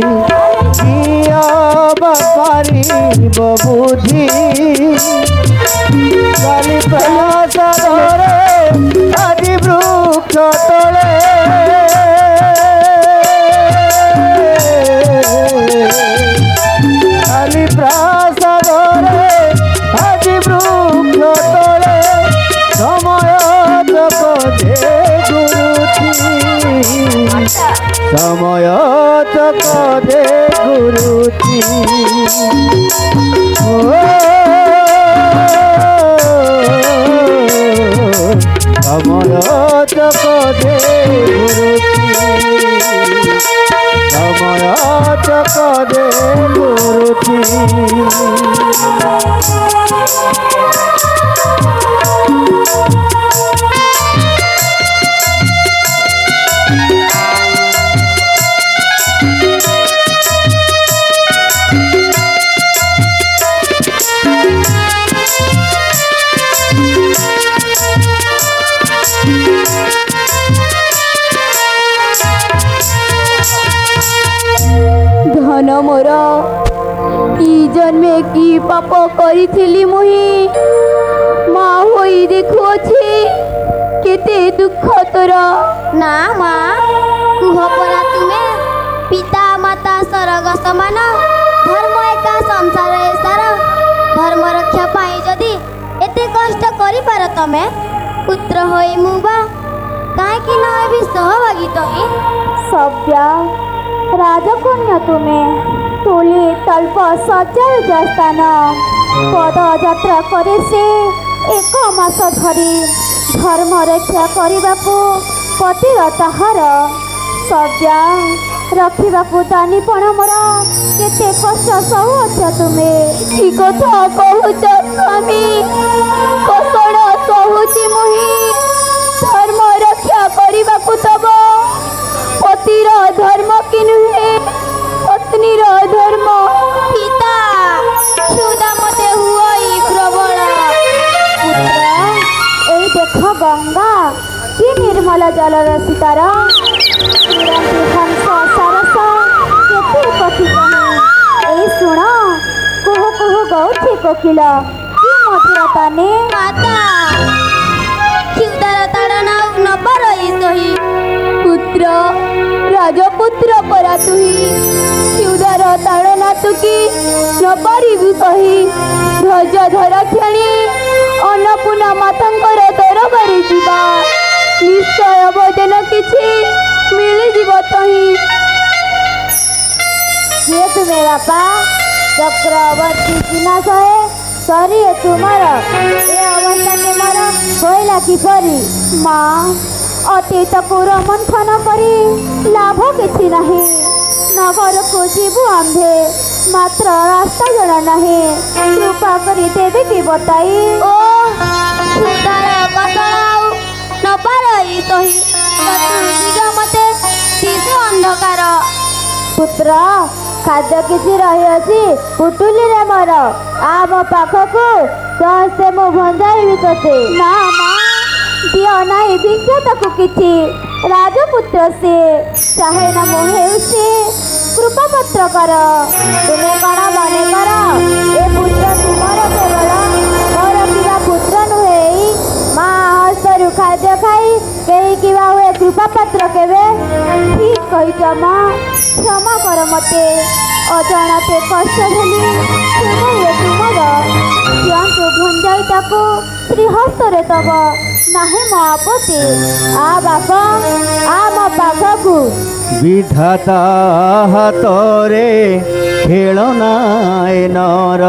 কিয় বাপারিব বুদ্ধি কালি প্রসাদরে আদি বৃক্ষ তলে কালি প্রাসাদরে আদি বৃক্ষ তলে সময় জগতে গুরুতি সময় জগতে গুরুতি সময় জগতে গুরুতি সময় জগতে গুরুতি ধন মোর কি জন্মে কি পাপ করিছিলি মুহি মা হই দেখুছি কেতে দুঃখ তোর না মা কুহ পরা তুমে পিতা মাতা স্বর্গ সমান ধর্ম একা সংসার সার ধর্ম রক্ষা পাই যদি এতে কষ্ট করিপার তমে পুত্র হই মু বা কাହିଁକି ନ ହେବି ସହଭାଗୀ ତହିଁ সভ্যা রাজকন্যা তুমি তুলি তল্প সজ্জার স্থান পদযাত্রা করে সে এক মাস ধরি ধর্ম রক্ষা କରିବାକୁ ପତିର ତାହାର ସଭ୍ୟା ରଖିବାକୁ ଦାନିପଣ ମୋର କେତେ କଷ୍ଟ ସହୁଅଛ ତୁମେ କି କଥା କହୁଛ ସ୍ୱାମୀ କଷଣ ସହୁଛି ମୁହିଁ ଧର୍ମ ରକ୍ଷା କରିବାକୁ ତବ ପତିର ଧର୍ମ କି ନୁହେଁ ପତ୍ନୀର ଧର୍ମ ପିତା କ୍ଷୁଧା ମତେ ହୁଅଇ ପ୍ରବଳ ପୁତ୍ର এই ଦେଖ ଗଙ୍ଗା କି ନିର୍ମଳ ଜଳର ସୀତାର ହଂସ ସରସ କେତେ ପକ୍ଷୀ କହେ এই ଶୁଣ କୁହୁ କୁହୁ ଗଉଠି କୋକିଳ କି ମଧୁର ତାନେ ମାତା କ୍ଷୁଧାର ତାଡ଼ନା ନବାର ସହି পুত্র রাজপুত্র পরা তুহি ক্ষুধার তাড়না তুকি নপারিবু কহি ধৈর্য ধরা ক্ষণি ଅନ୍ନପୂର୍ଣ୍ଣା ମାତାଙ୍କର ଦରବାରେ ଯିବା ନିଶ୍ଚୟ ବଦନ କିଛି ମିଳିଯିବ ତହିଁ। କିଏ ତୁମେ ବାପା? ଚକ୍ରବର୍ତ୍ତୀ ଚିହ୍ନା ସହେ ସରି ତୁମର ଏ ଅବସ୍ଥା ତୁମର ହୋଇଲା କିପରି? ମା, ଅତୀତକୁ ରୋମନ୍ଥନ କରି ଲାଭ କିଛି ନାହିଁ। ନଗରକୁ ଯିବୁ ଆମ୍ଭେ, ମାତ୍ର ରାସ୍ତା ଜଣା ନାହିଁ। କୃପା କରି ଦେବେ କି ବତାଇ? ଓ ସୁନ୍ଦର କଷଣ ଆଉ ନବାର ଏଇ ତହି ଚତୁର୍ଦିଗ ମତେ ଦିଶେ ଅନ୍ଧକାର। ପୁତ୍ର, ଖାଦ୍ୟ କିଛି ରହିଅଛି ପୁଟୁଲିରେ ମୋର। ଆ ମୋ ପାଖକୁ ସମସ୍ତେ ମୁଁ ଭଞ୍ଜାଇବି ତୋତେ। ନା ମା, ଦିଅ ନାହିଁ ଭିକ୍ଷା ତାକୁ କିଛି। ରାଜପୁତ୍ର ସେ, ଚାହେଁ ନା ମୁଁ ହେଉଛି କୃପା ପତ୍ର କର। ତୁମେ କ'ଣ ମନେ କର ଏ ପୁତ୍ର ତୁମର କେବଳ, ମୋର କିବା ପୁତ୍ର ନୁହେଁ। ମା ହସ୍ତରୁ ଖାଦ୍ୟ ଖାଇ କେହି କିବା ହୁଏ କୃପା ପାତ୍ର କେବେ? ଠିକ୍ କହିଛ ମା, କ୍ଷମା କର ମତେ। ଅଜଣାତେ କଷ୍ଟ ଦେଲି ତୁମେ ତୁମର। ଦିଅନ୍ତୁ ଭଞ୍ଜାଇ ତାକୁ ଶ୍ରୀହସ୍ତରେ ଦବ, ନାହିଁ ମୋ ଆପତ୍ତି। ଆ ବାପା, ଆ ମୋ ପାଖକୁ। বিধাতা হাতরে খেলনায় নর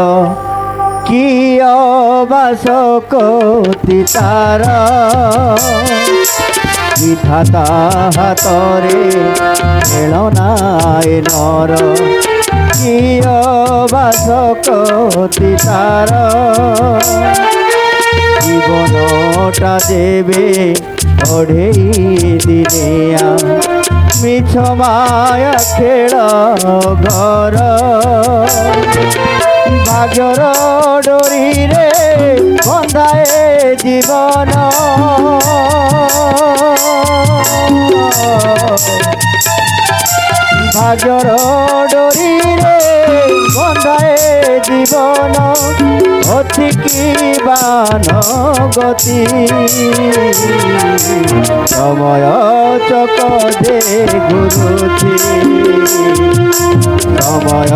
কি অবাসকতি তার বিধাতা হাতরে খেলনায় নর কি অবাসকতি তার জীবনটা দেবে অঢেই দিনিয়া মিছ মায়া খেল ঘর ভাগ্যর ডোরিরে বন্ধায় জীবন ভাগ্যর ডোরিরে বন্ধায় জীবন অতি কি বান গতি সময় চক দে গুরুথি সময়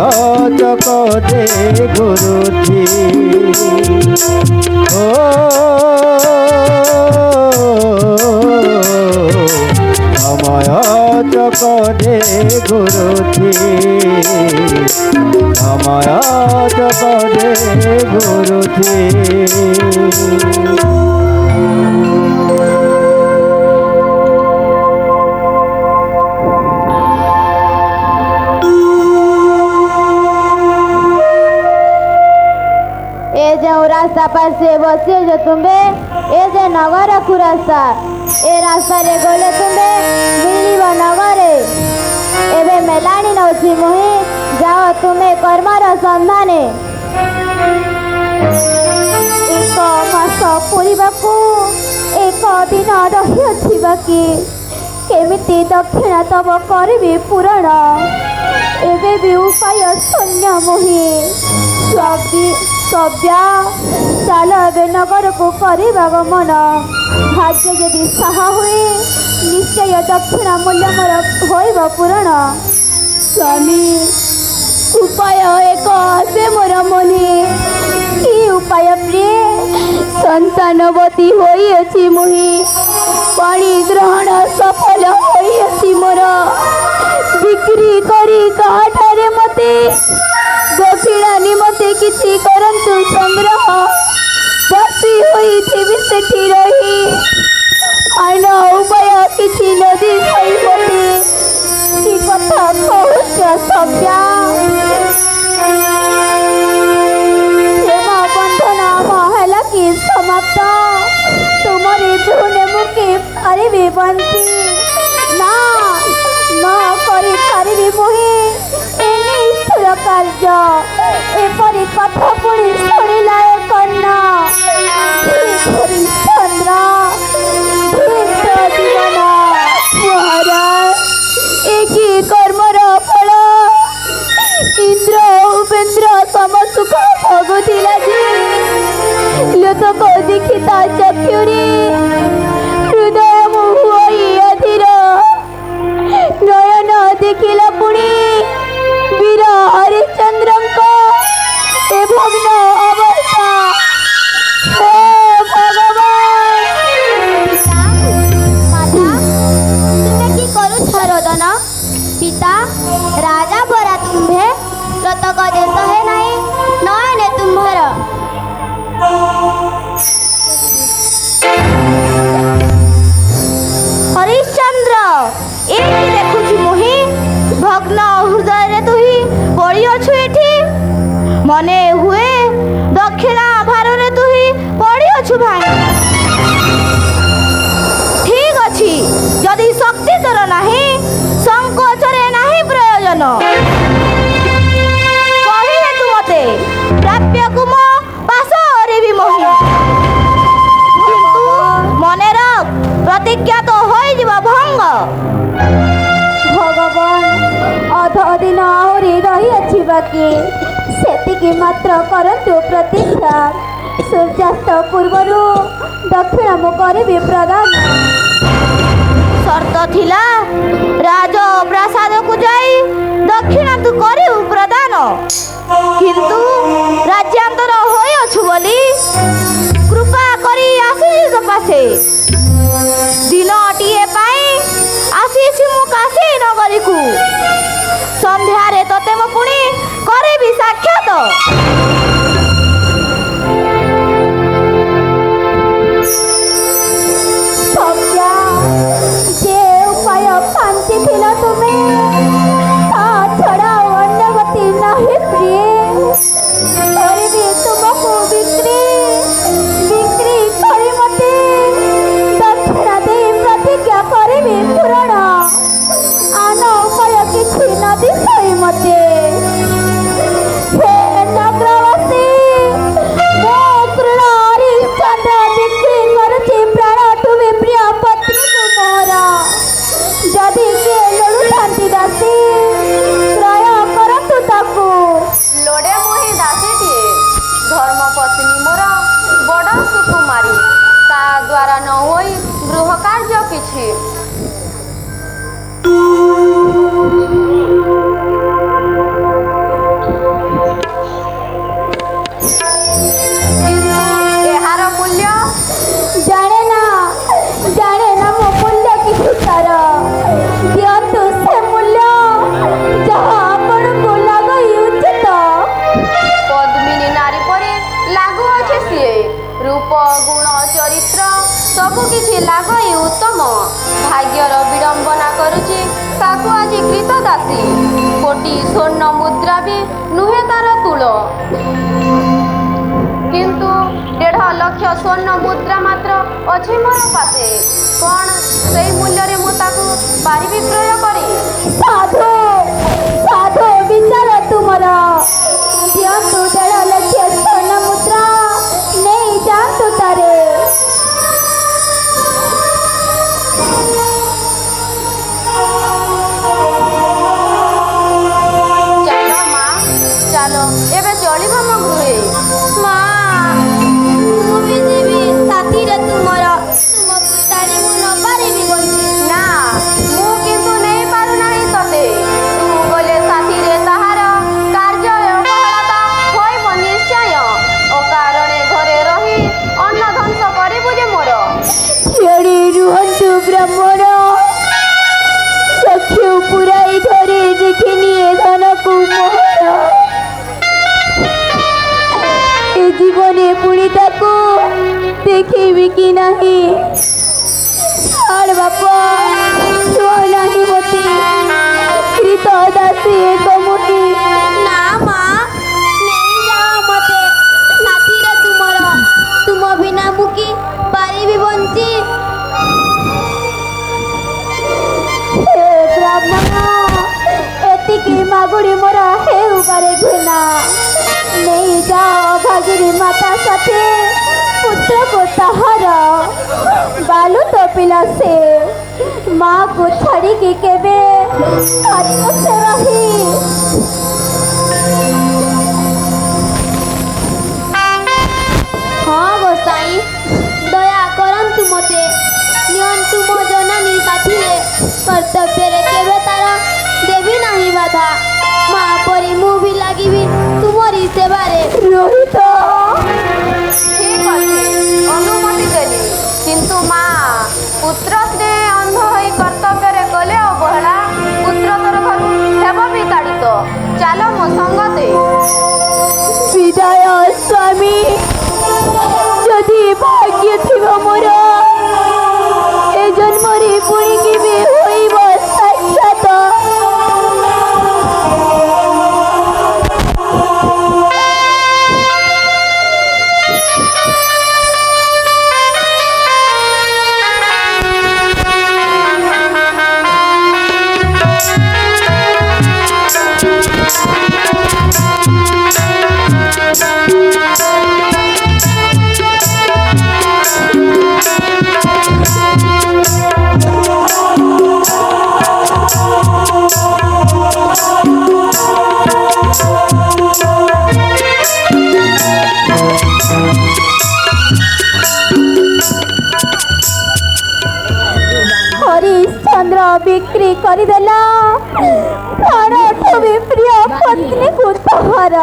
চক দে গুরুথি ও সময় চক দে গুরুথি সময় চক দে গুরুথি ए जो रास्ता पर से बसे जो तुम्हें ए जे नगर को रास्ता ए रास्ता रे गले तुम्हें मिलिब नगरे। एबे मेलानी नौची मुही जाओ तुम्हें कर्मर संधाने। एक मास पुरीबाकू एक दिन रही बाकी केमिति दक्षिणा तब करबी पूरण। एबे भी उपाय शून्य मुही सभ्या चाल ए नगर को करवा गमन। भाग्य यदि साहा हुए निश्चय दक्षिणा मूल्य मोर होइब पूरण। स्वामी, उपाय एक आसे मोर मने। कि उपाय प्रिय? संतानवती होइछि मुहि, पाणी ग्रहण सफल होइछि मोर। बिक्री करी काठारे मते दक्षिणा निमते किछि करन्तु संग्रह। बसी होइथिबि सेठी रही आइन उपाय किछि नदी खाई मते। कि कथा कहुछ सभ्या? प्रेम बंधन महला कि समाप्त? तुमरी धुने मुके पारिबि बंती ना न करि पारिबि मुहि ए निष्ठुर कार्य। एपरि कथा पुणी शुणिला ए कन्या चंद्र जीवन महाराज एक कर्मर फल। इंद्र उपेन्द्र सम सुख भोगुला लोक दीक्षिता चक्षुरी हृदय मुहुई अधीर नयन देखिला पुणी वीर हरिश्चंद्र ए भग्न अवस्था। हे भगवान, ସେତିକି ମାତ୍ର କରନ୍ତୁ ପ୍ରତୀକ୍ଷା। ସୂର୍ଯ୍ୟାସ୍ତ ପୂର୍ବରୁ ଦକ୍ଷିଣ ମୁଁ କରିବି ପ୍ରଦାନ। ସର୍ତ୍ତ ଥିଲା ରାଜ ପ୍ରାସାଦକୁ ଯାଇ ଦକ୍ଷିଣ ତୁ କରିବୁ ପ୍ରଦାନ, କିନ୍ତୁ ରାଜ୍ୟାନ୍ତର ହୋଇଅଛୁ ବୋଲି କୃପା କରି ଆସିଛି ତୋ ପାଶେ। ଦିନଟିଏ ପାଇଁ ଆସିଛି ମୁଁ କାଶୀ ନଗରୀକୁ, ସନ୍ଧ୍ୟାରେ ତୋତେ ମୁଁ ପୁଣି କରିବି ସାକ୍ଷାତ। ସତ୍ୟା, ଯେ ଉପାୟ ପାଞ୍ଚିଥିଲ ତୁମେ, ତା ଛଡ଼ା ଆଉ ଅନ୍ୟ ଗତି ନାହିଁ ପ୍ରିୟ। କରିବି ତୁମକୁ ବିକ୍ରି କରି ମତେ ଦକ୍ଷିଣ ଦେଇ ପ୍ରତିଜ୍ଞା କରିବି ପୂରଣ। ଆନ ଉପାୟ କିଛି ନ ଦିଶଇ ମତେ। ହେ ନଗରବାସୀ, ମୋ କୃଣ ହରିଶ୍ଚନ୍ଦ୍ର ବିକ୍ରି କରୁଛି ପ୍ରାଣ ତୁମେ ପ୍ରିୟ ପତ୍ନୀକୁ ମୋର। ଯଦି କିଏ ଲୋଡୁଥାନ୍ତି ଦାସୀ, କ୍ରୟ କରନ୍ତୁ ତାକୁ। ଲୋଡ଼େ ମୁହିଁ ଦାସୀଟିଏ, ଧର୍ମପତ୍ନୀ ମୋର ବଡ଼ ସୁକୁମାରୀ, ତା ଦ୍ୱାରା ନ ହୋଇ ଗୃହ କାର୍ଯ୍ୟ କିଛି। ଏହାର ମୂଲ୍ୟ ଜାଣେ ନା ମୋ ମୂଲ୍ୟ କିଛି ତାର। ଦିଅନ୍ତୁ ସେ ମୂଲ୍ୟ, ଯାହା ଆପଣଙ୍କୁ ଲାଗଇ ଉଚିତ। ପଦ୍ମିନୀ ନାରୀ ପରି ଲାଗୁଅଛି ସିଏ, ରୂପ ଗୁଣ ଚରିତ୍ର ସବୁ କିଛି ଲାଗଇ ଉତ୍ତମ। ଭାଗ୍ୟର ବିଡ଼ମ୍ବନା କରୁଛି ତାକୁ ଆଜି କୃତ ଦାସୀ, କୋଟି ସ୍ୱର୍ଣ୍ଣ ମୁଦ୍ରା ବି ନୁହେଁ ତାର ତୁଳ। କିନ୍ତୁ 1.5 ଲକ୍ଷ ସ୍ୱର୍ଣ୍ଣ ମୁଦ୍ରା ମାତ୍ର ଅଛି ମୋର ପାଶେ। କ'ଣ ସେଇ ମୂଲ୍ୟରେ ମୁଁ ତାକୁ ପାରିବି କ୍ରୟ କରି? ସାଧୁ ବିଚାର ତୁମର। ଦିଅନ୍ତୁ 1.5 ଲକ୍ଷ ସ୍ୱର୍ଣ୍ଣ ମୁଦ୍ରା, ନେଇ ଯାଆନ୍ତୁ ତାରେ। ଚାଲ ମା, ଚାଲ ଏବେ ଚଳିବ ମୋ ଗୃହେ। ମା, ମୁଁ ବି ଯିବି ସାଥିରେ ତୁମର, ତୁମକୁ ଛାଡ଼ି ମୁଁ ନ ପାରିବି ବଞ୍ଚି। ନା, ମୁଁ କିନ୍ତୁ ନେଇ ପାରୁନାହିଁ ତତେ। ତୁ ଗଲେ ସାଥିରେ ତାହାର କାର୍ଯ୍ୟ ଅବହେଳତା ହୋଇବ ନିଶ୍ଚୟ। ଅକାରଣେ ଘରେ ରହି ଅନ୍ନ ଧ୍ୱଂସ କରିବୁ ଯେ ମୋର। ଛେଡ଼ି ରୁହନ୍ତୁ ବ୍ରାହ୍ମଣ, ଚକ୍ଷୁ ପୁରାଇ ଧରି ଦେଖିନିଏ ଧନକୁ ମୋହର। ଏ ଜୀବନେ ପୁଣି ତାକୁ ଦେଖିବି କି ନାହିଁ। ଛାଡ଼ ବାପା, ଛୁଅ ନାହିଁ ମତେ, କୃତ ଦାସୀ ଏକ ମୁଠି। ନା ମା, ନେଇଯାଅ ମତେ ସାଥିରେ ତୁମର, ତୁମ ବିନା ମୁଁ କି ପାରିବି ବଞ୍ଚି। ହେ ବ୍ରାହ୍ମଣ, ଏତିକି ମାଗୁଡ଼ି ମୋର ହେଉବାରେ ଘୃଣା। ନେଇଯାଅ ଭାଗିରୀ ମାତା ସାଥେ ପୁତ୍ରକୁ ତାହାର। ବାଲୁତ ପିଲା ସେ, ମାକୁ ଛାଡ଼ିକି କେବେ ପାରିବ ସେ ରହି। ହଁ ଗୋସାଇଁ, ଦୟା କରନ୍ତୁ ମତେ, ନିଅନ୍ତୁ ମୋ ଜନନୀ ସାଥିରେ। କର୍ତ୍ତବ୍ୟରେ କେବେ ତାର ଦେବି ନାହିଁ ବାଧା। ମା ପରି ମୁଁ ବି ଲାଗିବି ତୁମରି ସେବାରେ। ରୋହିତ, ଠିକ ଅଛି, ଅନୁମତି ଦେଲି, କିନ୍ତୁ ମା, ପୁତ୍ର ସ୍ନେହ ଅନ୍ଧ ହୋଇ କର୍ତ୍ତବ୍ୟରେ ଗଲେ ଅବହେଳା, ପୁତ୍ର ତରଫରୁ ହେବ ବିତାଡ଼ିତ। ଚାଲ ମୋ ସଙ୍ଗତେ। ବିଦାୟ ସ୍ୱାମୀ, ଯଦି ଭାଗ୍ୟ ଥିବ ମୋର, ଏ ଜନ୍ମରେ ପୁଣି କେବେ ହୋଇବ ସାକ୍ଷାତ। ବିକ୍ରି କରିଦେଲା ପ୍ରାଣଠୁ ବି ପ୍ରିୟ ପତ୍ନୀକୁ ତମର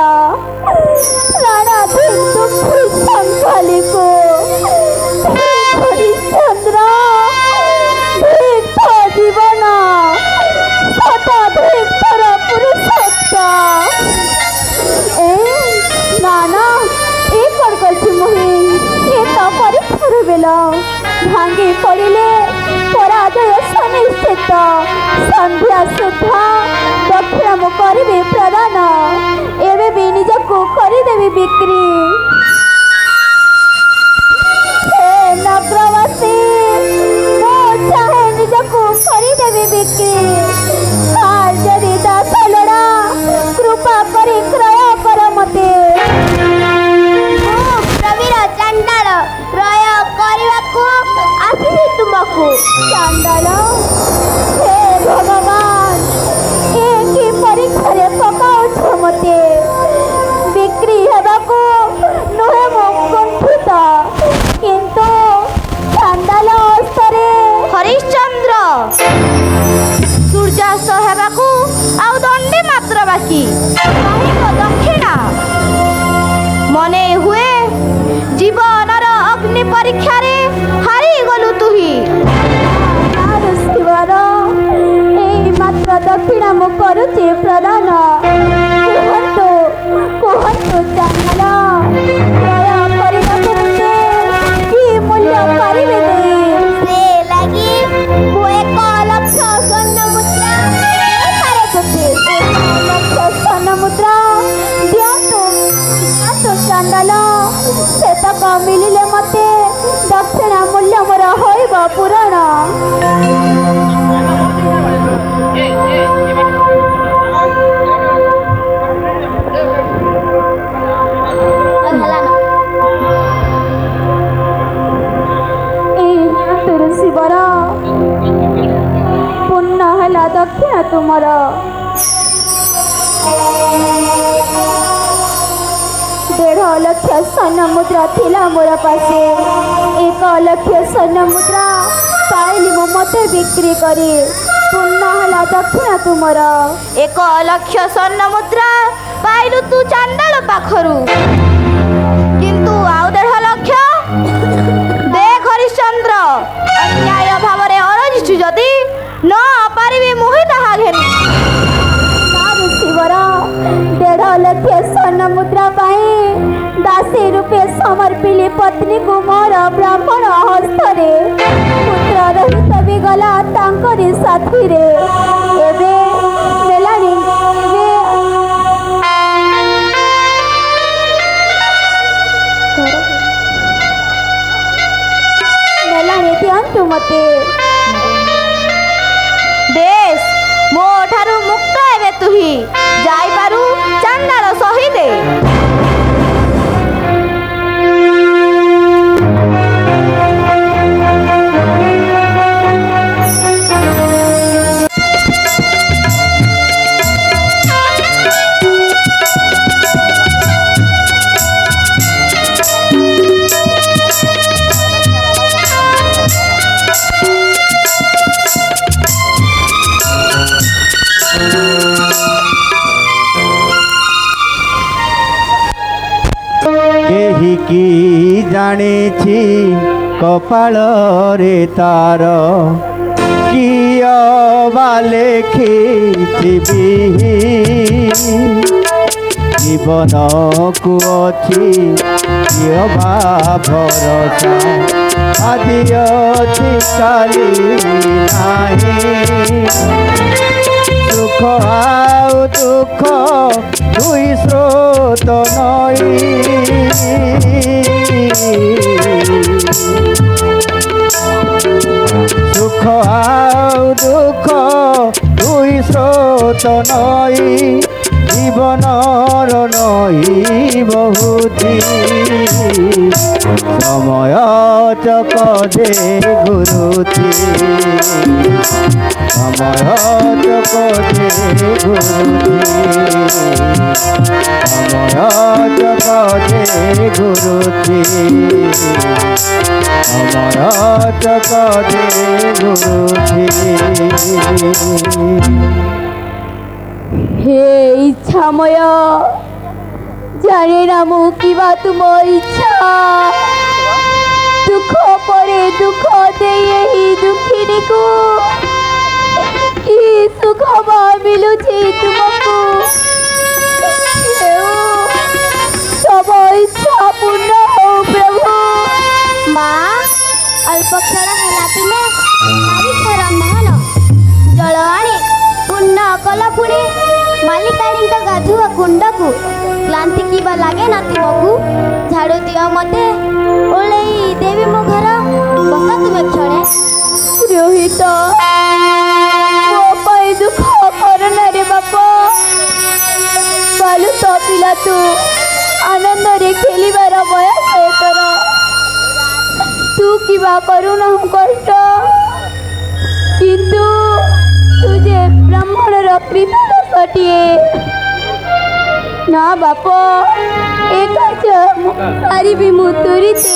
ପ୍ରାଣାଧିକ ଦୁଃଖୀ ସଂଖାଳିକୁ ହରିଶ୍ଚନ୍ଦ୍ର ଧିକ୍ତ ଜୀବନ ଶତାଧିକର ପୁରୁଷତ୍ୱ না না এ কর করছি মুহি এ তো পরীক্ষার বেল ভাঙ্গি পড়িলে পরাজয় সুনিশ্চিত সন্ধ্যা সুদ্ধা দক্ষিণ মু করিবি প্রদান এবে বি নিজকু করিদেবি বিক্রি হে নগরবাসী মু চাহে নিজকু করিদেবি বিক্রি আর যদি দাস লোড়া কৃপা করে ক্রয় কর মতে ପ୍ରବୀର ଚାଣ୍ଡାଳ କ୍ରୟ କରିବାକୁ ଆସିଛି ତୁମକୁ। ଚାଣ୍ଡାଳ ହେ ଭଗବାନ ଏ କି ପରୀକ୍ଷାରେ ପକାଉଛ ମତେ ବିକ୍ରି ହେବାକୁ ନୁହେଁ ମୁଁ କୁଣ୍ଠିତ କିନ୍ତୁ ଚାଣ୍ଡାଳ ଅସ୍ତରେ ହରିଶ୍ଚନ୍ଦ୍ର ସୂର୍ଯ୍ୟାସ୍ତ ହେବାକୁ ଆଉ ଦଣ୍ଡେ ମାତ୍ର ବାକି କାହିଁକ ଦକ୍ଷିଣା ମନେ ହୁଏ ଜୀବନର ଅଗ୍ନି ପରୀକ୍ଷାରେ ହାରିଗଲୁ ତୁହି। ଶିବର ଏଇ ମାତ୍ର ଦକ୍ଷିଣା ମୁଁ କରୁଛି ପ୍ରଦାନ କୁହନ୍ତୁ କୁହନ୍ତୁ ଚାଣ୍ଡାଳ କ୍ରୟ କରିବାକୁ ମତେ କି ମୂଲ୍ୟ କରିବେ ଦେଇ ସେ ଲାଗି ମୁଁ 1,00,000 ସ୍ୱର୍ଣ୍ଣ ମୁଦ୍ରା ଦେଇପାରେ ତୁତେ। 1,00,000 ସ୍ୱର୍ଣ୍ଣ ମୁଦ୍ରା ଦିଅନ୍ତୁ ଦିଅନ୍ତୁ ଚାଣ୍ଡାଳ ସେତକ ମିଳିଲେ ମତେ ଦକ୍ଷିଣା ମୂଲ୍ୟ ମୋର ହୋଇବ ପୂରଣ ଏଇ ନିଅନ୍ତୁ ଶିବର ପୂର୍ଣ୍ଣ ହେଲା ଦକ୍ଷିଣା ତୁମର 1,50,000 ସ୍ୱର୍ଣ୍ଣ ମୁଦ୍ରା ଥିଲା ମୋର ପାଶେ 1,00,000 ସ୍ୱର୍ଣ୍ଣ ମୁଦ୍ରା ପାଇଲି ମୁଁ ମତେ ବିକ୍ରି କରି ପୂର୍ଣ୍ଣ ହେଲା ଦକ୍ଷିଣା ତୁମର 1,00,000 ସ୍ୱର୍ଣ୍ଣ ମୁଦ୍ରା ପାଇଲୁ ତୁ ଚାଣ୍ଡାଳ ପାଖରୁ କିନ୍ତୁ ଆଉ 1,50,000 ଦେଖ ହରିଶ୍ଚନ୍ଦ୍ର ଅନ୍ୟାୟ ଭାବରେ ଅରଜିଛୁ ଯଦି ନ ପାରିବି ମୁହିଁ ତାହା ଘେନି। ଶିବର 1,50,000 ସ୍ୱର୍ଣ୍ଣ ମୁଦ୍ରା ପାଇଁ ଦାସୀ ରୂପେ ସମର୍ପିଲି ପତ୍ନୀକୁ ମୋର ବ୍ରାହ୍ମଣ ହସ୍ତରେ ପୁତ୍ର ରହିତ ବି ଗଲା ତାଙ୍କରି ସାଥିରେ ଏବେ ନେଲାଣି ନେଲାଣି ଦିଅନ୍ତୁ ମତେ ବେଶ ମୋ ଠାରୁ ମୁକ୍ତ ଏବେ ତୁହି ଯାଇପାରୁ ଚାଣ୍ଡାଳ ସହିଦେ। କେହି କି ଜାଣିଛି କପାଳରେ ତାର କିଅ ବା ଲେଖିଥିବି ଜୀବନକୁ ଅଛି କିଅ ବା ଭରସା ଆଜି ଅଛି କାଲି ନାହିଁ ସୁଖ ଆଉ ଦୁଃଖ ଦୁଇ ସ୍ରୋତ ନଈ ସୁଖ ଆଉ ଦୁଃଖ ଦୁଇ ସ୍ରୋତ ନଈ জীবনর নহি বহুতি সময় চক দে গুরুতি সময় চক দে গুরুতি সময় চক দে গুরুতি সময় চক দে গুরুতি। হে ইচ্ছাময়, জানে না মু কিবা তুম ইচ্ছা, দুঃখ পরে দুঃখ দেই এই দুঃখিনীକୁ কি সুখ মিলুଛି ତୁମକୁ। ହେଉ ତମ ଇଚ୍ଛା ପୂର୍ଣ୍ଣ ହଉ ପ୍ରଭୁ। ମା ଅଳ୍ପ କ୍ଷଣ ହେଲା ତୁମେ ମାଲିକର ମହଲ ଜଳ ଆଣି ପୂର୍ଣ୍ଣ କଲ ପୁଣି ମାଲିକାଣୀଙ୍କ ଗାଧୁଆ କୁଣ୍ଡକୁ। କ୍ଳାନ୍ତି କିବା ଲାଗେ ନା ତୁମକୁ? ଝାଡ଼ୁ ଦିଅ ମତେ, ଓଳେଇ ଦେବି ମୋ ଘର, ବସ ତୁମେ କ୍ଷଣେ। ରୋହିତ, ମୋ ପାଇଁ ଦୁଃଖ କରନା ରେ ବାପା। ବାଲୁତ ପିଲା ତୁ, ଆନନ୍ଦରେ ଖେଳିବାର ବୟସ ତୋର। ତୁ କିବା କରୁନାହୁ କଷ୍ଟ, କିନ୍ତୁ ତୁ ଯେ ବ୍ରାହ୍ମଣର କୃପାଦାସଟିଏ। ନା ବାପ, ଏ କାର୍ଯ୍ୟ ପାରିବି ମୁଁ ତୁରିତେ।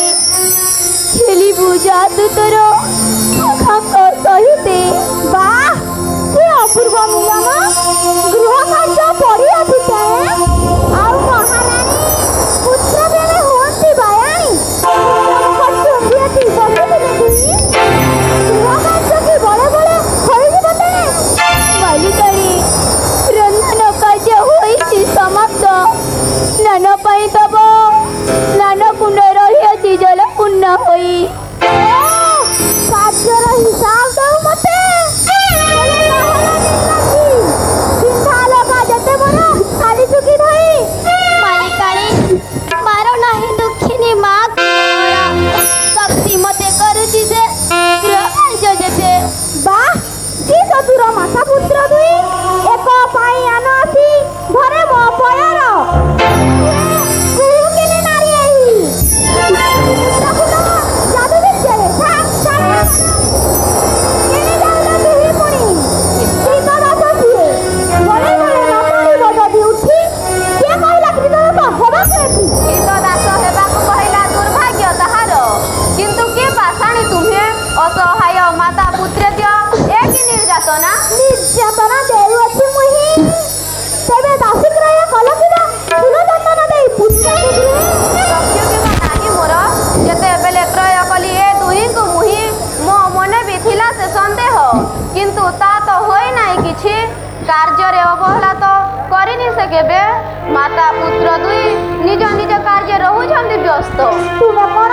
ଖେଳିବୁ ଯା ତୁ ତୋର ସଖାଙ୍କ ସହିତେ। ବାଃ, କି ଅପୂର୍ବ ମିଳନ! ଗୃହ କାର୍ଯ୍ୟ ପଡ଼ିଅଛି ଆଉ ମହାରାଣୀ ପୁତ୍ର ବେଲେ ହୁଅନ୍ତି ବାୟାଣୀ। ମାଲିକାଣୀ, ରନ୍ଧନ କାର୍ଯ୍ୟ ହୋଇଛି ସମାପ୍ତ। ସ୍ନାନ ପାଇଁ ଦବ, ସ୍ନାନ କୁଣ୍ଡ ରହିଅଛି ଜଳ ପୂର୍ଣ୍ଣ ହୋଇ। କାର୍ଯ୍ୟର ହିସାବ ଦଉ ମତେ। ଚିନ୍ତା ଲଗା ଯେତେ ମୋର ଖାଲି ଚୁକି ଧରି। ମାଲିକାଣୀ, ମାର ନାହିଁ ଦୁଃଖିନୀ ମା, ଶକ୍ତି ମତେ କରୁଛି ଯେ ଗୃହ କାର୍ଯ୍ୟ ଯେତେ। ବାଃ, କି ଚତୁର ମାତା ପୁତ୍ର ଦୁଇ, ଏକ ପାଇଁ ଆନ ଆସି ଘରେ ମୋ ପୟାର। କୁହୁକିନି ନାରୀ ଏହି ଯାଦୁ ବିଦ୍ୟାରେ କେଣି ଯାଉନ ତୁହି ପୁଣି। କ୍ରୀତଦାସ କିଏ? ଗଳେ ଗଳେ ନ ପଡ଼ିବ ଯଦି ଉଠି। କିଏ କହିଲା କ୍ରୀତଦାସ ହେବାକୁ ଏଠି? କ୍ରୀତଦାସ ହେବାକୁ କହିଲା ଦୁର୍ଭାଗ୍ୟ ତାହାର, କିନ୍ତୁ କିଏ ପାଷାଣୀ ତୁମ୍ଭେ? ଅସହାୟ ମାତା ପୁତ୍ରେତ୍ୟ ଏ କି ନିର୍ଯାତନା? ନିର୍ଯାତନା ଦେଉଅଛି ମୁହିଁ। ତେବେ ଦାସୀ କ୍ରୟ କଲ କିବା ଫୁଲ ଚନ୍ଦନ ଦେଇ ପୁତ୍ରକୁ ଦିଏ। ସତ୍ୟ କିବା ନାହିଁ ମୋର, ଯେତେବେଳେ କ୍ରୟ କଲି ଏ ଦୁହିଁଙ୍କୁ ମୁହିଁ, ମୋ ମନେ ବି ଥିଲା ସେ ସନ୍ଦେହ, କିନ୍ତୁ ତା ତ ହୋଇ ନାହିଁ କିଛି। କାର୍ଯ୍ୟରେ ଅବହେଳା ତ କରିନି ସେ କେବେ। ମାତା ପୁତ୍ର ଦୁଇ ନିଜ ନିଜ କାର୍ଯ୍ୟ ରହୁଛନ୍ତି ବ୍ୟସ୍ତ। ତୁମେ କର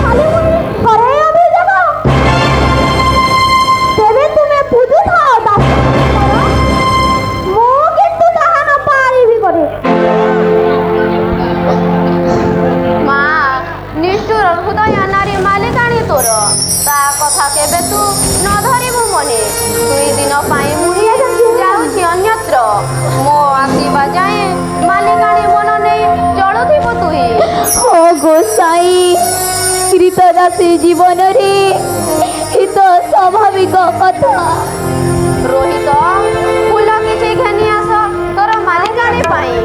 ଖାଲି ମୁହିଁ ହରେଇ ଅଭିଯୋଗ। ତେବେ ତୁମେ ବୁଝୁଥାଅ ଦାସୀ କର, ମୁଁ କିନ୍ତୁ ତାହା ନ ପାରିବି କରି। ମା, ନିଷ୍ଠୁର ହୃଦୟ ନାରୀ ମାଲିକାଣୀ ତୋର, ତା କଥା କେବେ ତୁ ନ ଧରିବୁ ମନେ। 2 ଦିନ ପାଇଁ ମୁହିଁ ଯାଉଛି ଅନ୍ୟତ୍ର, ମୋ ଆସିବା ଯାଏଁ ମାଲିକାଣୀ ମନ ନେଇ ଚଳୁଥିବୁ ତୁହି। ଓ ଗୋସାଇ, କ୍ରୀତଦାସୀ ଜୀବନରେ ହିତ ସ୍ୱାଭାବିକ କଥା। ରୋହିତ, ଫୁଲ କିଛି ଘେନି ଆସ ତୋର ମାଲିକାଣୀ ପାଇଁ।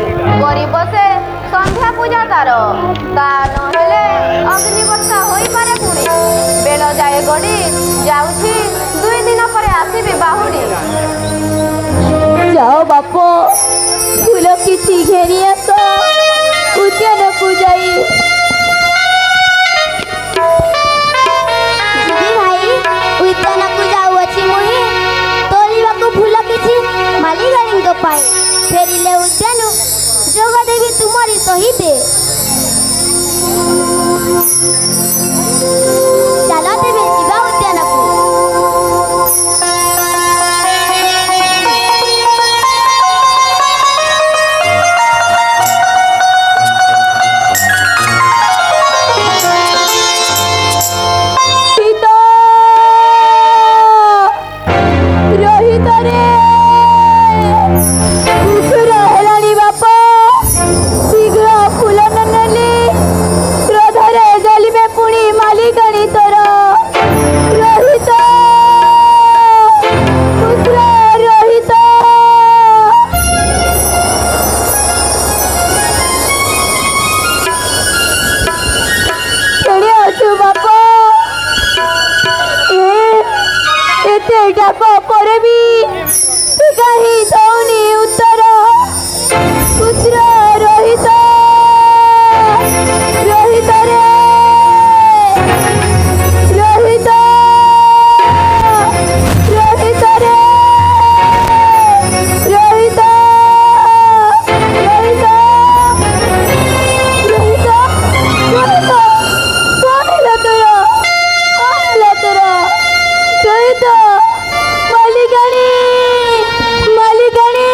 ଗରିବ ସେ, ସନ୍ଧ୍ୟା ପୂଜା ତାର, ତା ନହେଲେ ଅଗ୍ନିବର୍ଷା ହୋଇପାରେ ପୁଣି। ବେଳ ଯାଏ ଗଡ଼ି ଯାଉଛି, 2 ଦିନ ପରେ ଆସିବି ବାହୁଡ଼ି। ଯାଅ ବାପ, ଫୁଲ କିଛି ଘେନି ଆସ ଉଦ୍ୟାନକୁ ଯାଇ। ଯିବି ଭାଇ, ଉଦ୍ୟାନକୁ ଯାଉଅଛି ମୁହିଁ, ତୋଳିବାକୁ ଫୁଲ କିଛି ମାଲିକାଣୀଙ୍କ ପାଇଁ। ଫେରିଲେ ଉଦ୍ୟାନ ଯୋଗ ଦେବି ତୁମରି ସହିତେ। ଚାଲ ତେବେ ଯିବା ଉଦ୍ୟାନକୁ। ପିତା ରୋହିତ ରେ ডাক ପରେ ବି କାହିଁ ଦଉନି ଉତ୍ତର ପୁତ୍ର ରୋହିତ ରୋହିତ ରେ ରୋହିତ ରୋହିତ ରେ ରୋହିତ ରୋହିତ ରୋହିତ ରୋହିତ କଣ ହେଲା ତୋର ରୋହିତ ମାଲିକାଣୀ ମାଲିକାଣୀ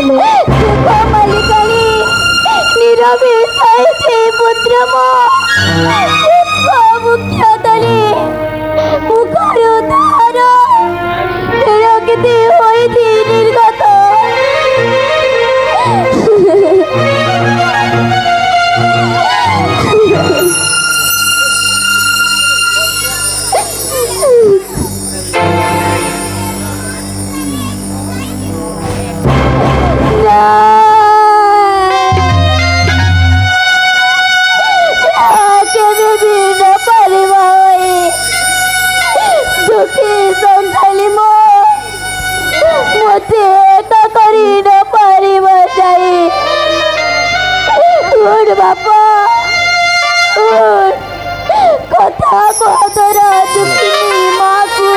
ଦେଖ ମାଲିକାଣୀ নীরবে সাইছে পুত্র মো মুখ্য তলে মুখর ধার কেতে হইছি নির্গত বাপা কথা কতর দুঃখিনী মাকু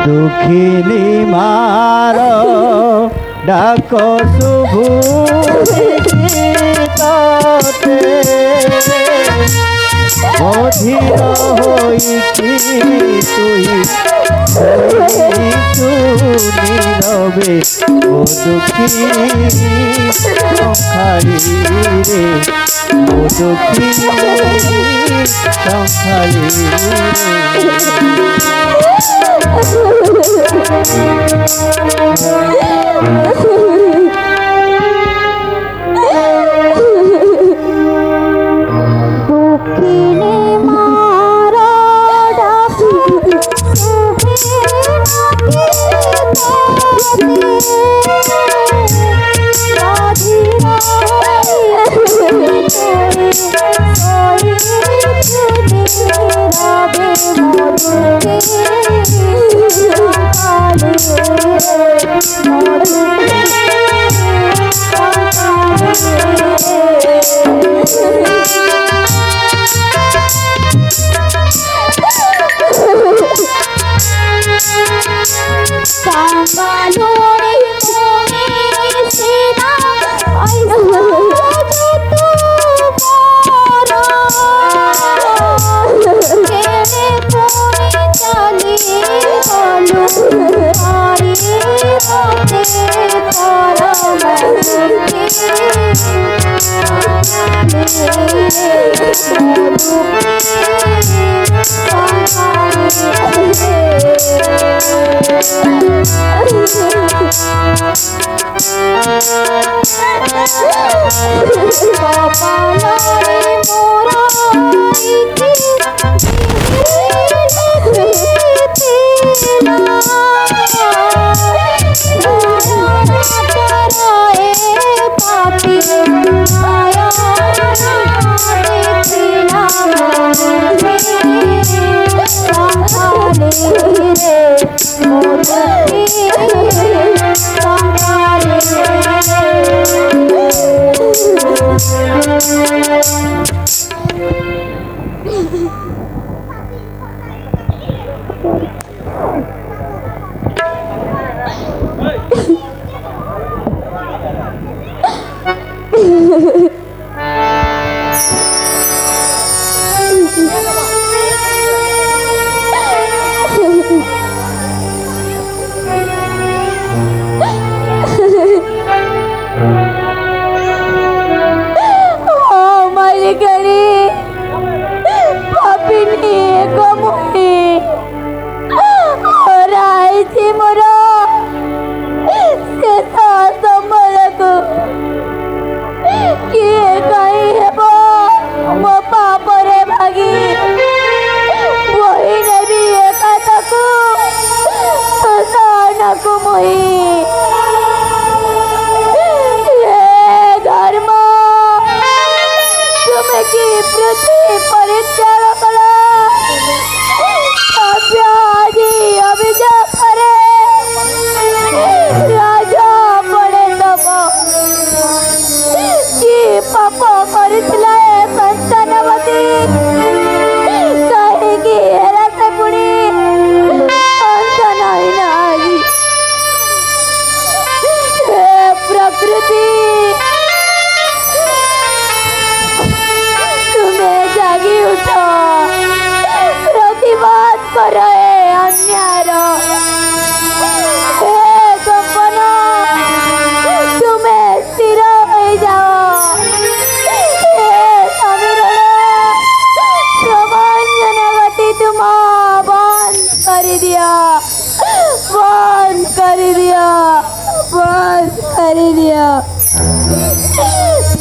দুঃখিনী মার ডাক শুভুতে অধীর হইছি তুই হইছু নীরবে ও দুঃখী সংখারি রে ও দুঃখী সংখারি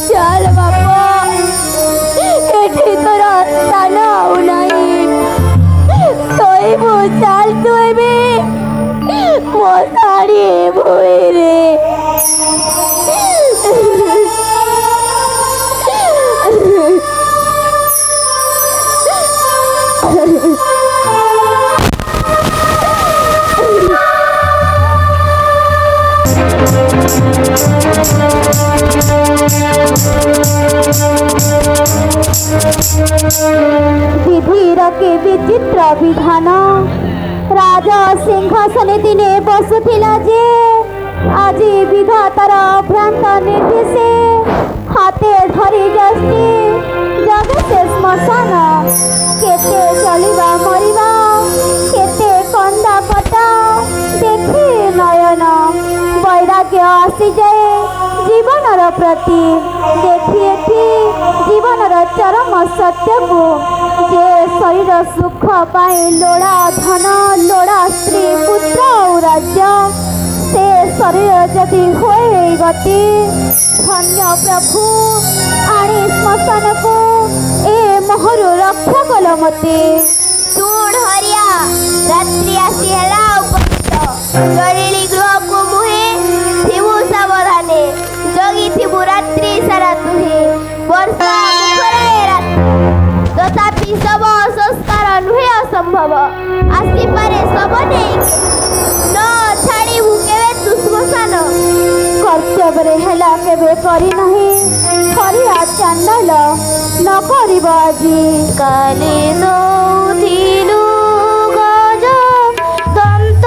ଚାଲ ବାପା, ଏଠି ତୋର ସ୍ଥାନ ଆଉ ନାହିଁ। ଶୋଇବୁ, ଚାଲ ଶୋଇବି ମୋ ଶାଢ଼ୀ ଭୁଇଁରେ। विधिर के विचित्र विधान, राजा सिंहासने दिने बसुथिला जे আজি विधातार अभ्रांत निर्देशे हाथे धरी जस्ती जगे से श्मशान। केते चलिबा मरिबा, केते कंदा कटा देखी नयन वैराग्य आसी जाए जीवनर प्रति। देखी एठी जीवनर चरम सत्य को जे शरीर सुख पाए लोड़ा धन, लोड़ा स्त्री पुत्र और राज्य, से शरीर जदि होए गति धन्य प्रभु आणी श्मशान को ए मोहरु रक्षा कल मते। ଶୁଣ ହରିଆ, ରାତ୍ରି ଆସି ହେଲା ଉପସ୍ଥିତ। ଜଳିଳି ଗୃହକୁ ମୁହେଁ ଥିବୁ ସାବଧାନେ, ଜଗିଥିବୁ ରାତ୍ରି ସାରା ତୁହେ। ବର୍ଷା ମୁଖରେ ରାତ୍ରି, ତଥାପି ଶବ ସଂସ୍କାର ନୁହେଁ ଅସମ୍ଭବ। ଆସିପାରେ ଶବ ନେଇକି, ନ ଛାଡ଼ିବୁ କେବେ ତୁ ଶ୍ମଶାନ। କର୍ତ୍ତବ୍ୟରେ ହେଲା କେବେ କରି ନାହିଁ, ହରିଆ ଚାଣ୍ଡାଳ ନ କରିବ ଆଜି। କାଲି ଦଉଥିଲୁ ଗଜ ଦନ୍ତ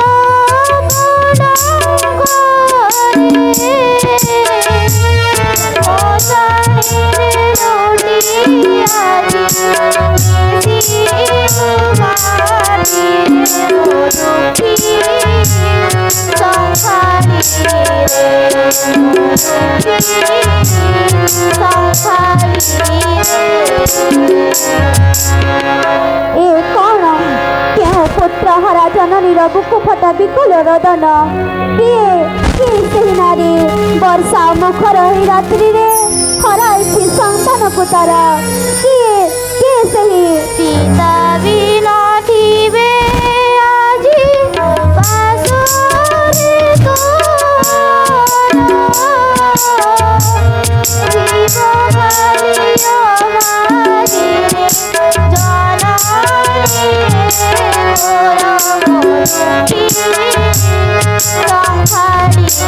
ଏ କଣ କେଉଁ ପୁତ୍ର ହରା ଜନନୀର ବୁକୁ ଫଟା ବିକଳ ରୋଦନ? କିଏ କିଏ ସେହି ନାରୀ ବର୍ଷା ମୁଖର ଏହି ରାତ୍ରିରେ ହରାଇଛି ସନ୍ତାନକୁ ତାର? କିଏ କିଏ ସେହି ପିତା ବିନା ଥିବେ ଆଜି ପାଶରେ ତୋର, ଜୀବ ବାଲିୟ ମାଝିରେ ଜନନୀ ମୋର ମରୁଟି ସଂହାରିରେ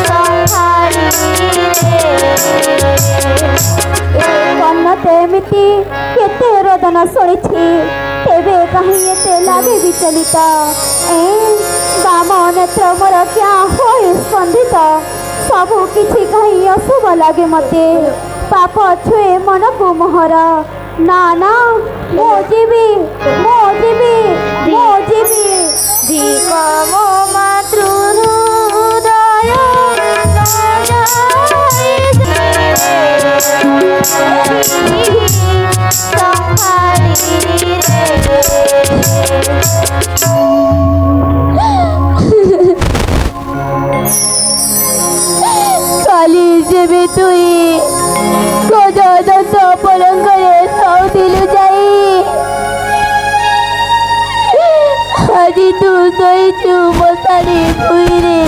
ମରୁଟି କନ୍ନତେ ଏମିତି କେତେ ରୋଦନ ଶୁଣିଛି, ତେବେ କାହିଁ ଏତେ ଲାଗେ ବିଚଳିତ? ବାମ ନେତ୍ର ମୋର କ୍ୟା ହୋଇ ସ୍ପନ୍ଦିତ, ସବୁ କିଛି କାହିଁ ଅଶୁଭ ଲାଗେ ମତେ। ପାପ ଛୁଏ ମନକୁ ମୋହର, ନା ନା ମୁଁ ଯିବି, ମୁଁ ଯିବି, ମୁଁ ଯିବି। ଧିକ ମୋ ମାତୃ ହୃଦୟ কালি যেবে তুই গজদন্ত পলঙ্করে শৌদিলু যাই, আজি তু শোইছু মশারি ভুইরে।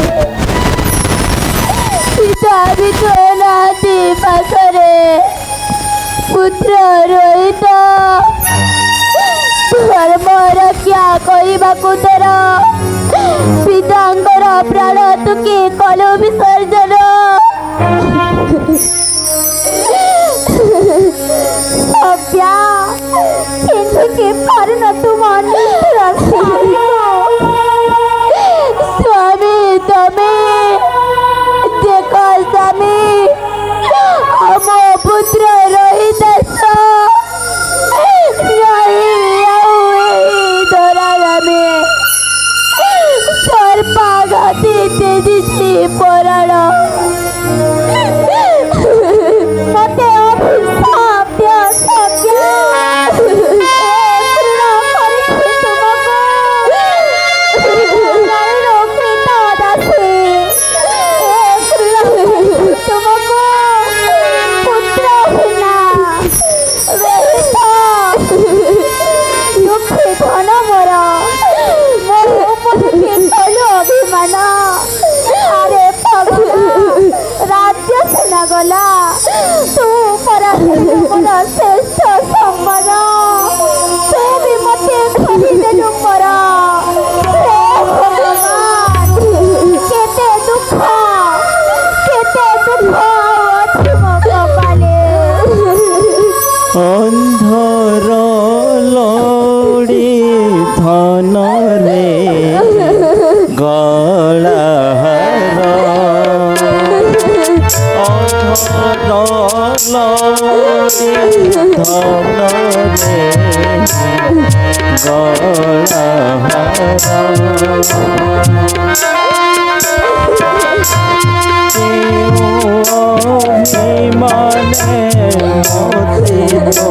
পিতা বিতো নাতি পাশরে পুত্র রহিত, ধর্ম রକ୍ଷା କରିବାକୁ ତୋର ପିତାଙ୍କର ପ୍ରାଣ ତୁକେ କଲୁ ବିସର୍ଜନ। ସଭ୍ୟା ଚିହ୍ନିକି ପାରୁନ ତୁମ ନିଷ୍ଠୁର ସ୍ୱାମୀ, ତମେ ଦେଖ ସ୍ୱାମୀ, ଆମ ପୁତ୍ର ରୋହିତ ସର୍ପାଘାତି ତେଜିଛି ପରାଣ। ଗଲା ତୁ ପରା ମୋର ଶ୍ରେଷ୍ଠ ସମ୍ବର ତୁ ବି ମତେ ଖୋଲିଦେଲୁ ପରା କେତେ ଦୁଃଖ ଅଛି ମୋ କପାଳେ ଅନ୍ଧର ଲୋଡ଼ି ଧନରେ ଗଳାହାର ଅନ୍ଧର ଲୋଡ଼ି ଧନରେ মানে মতে তো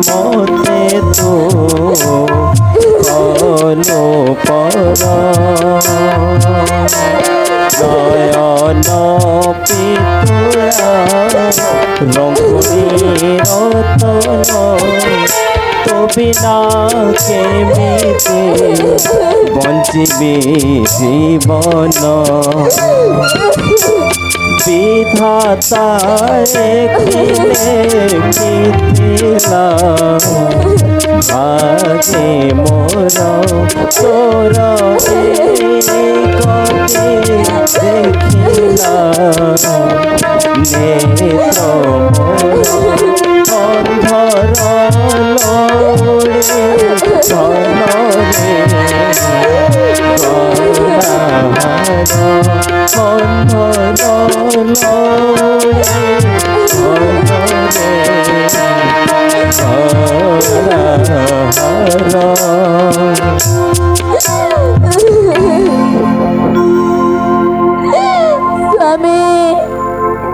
মতে তো কলো পর নয়ন পিতুরা রঙ্গুনি রতন তো বিনা কেমিতে বঞ্চিবি জীবন বিধাতা লিখিলা ভাগে মোর তোর কবি দেখিলা নেত্র অন্ধর লোড়ে ধনরে অন্ধর লোড়ে স্বামী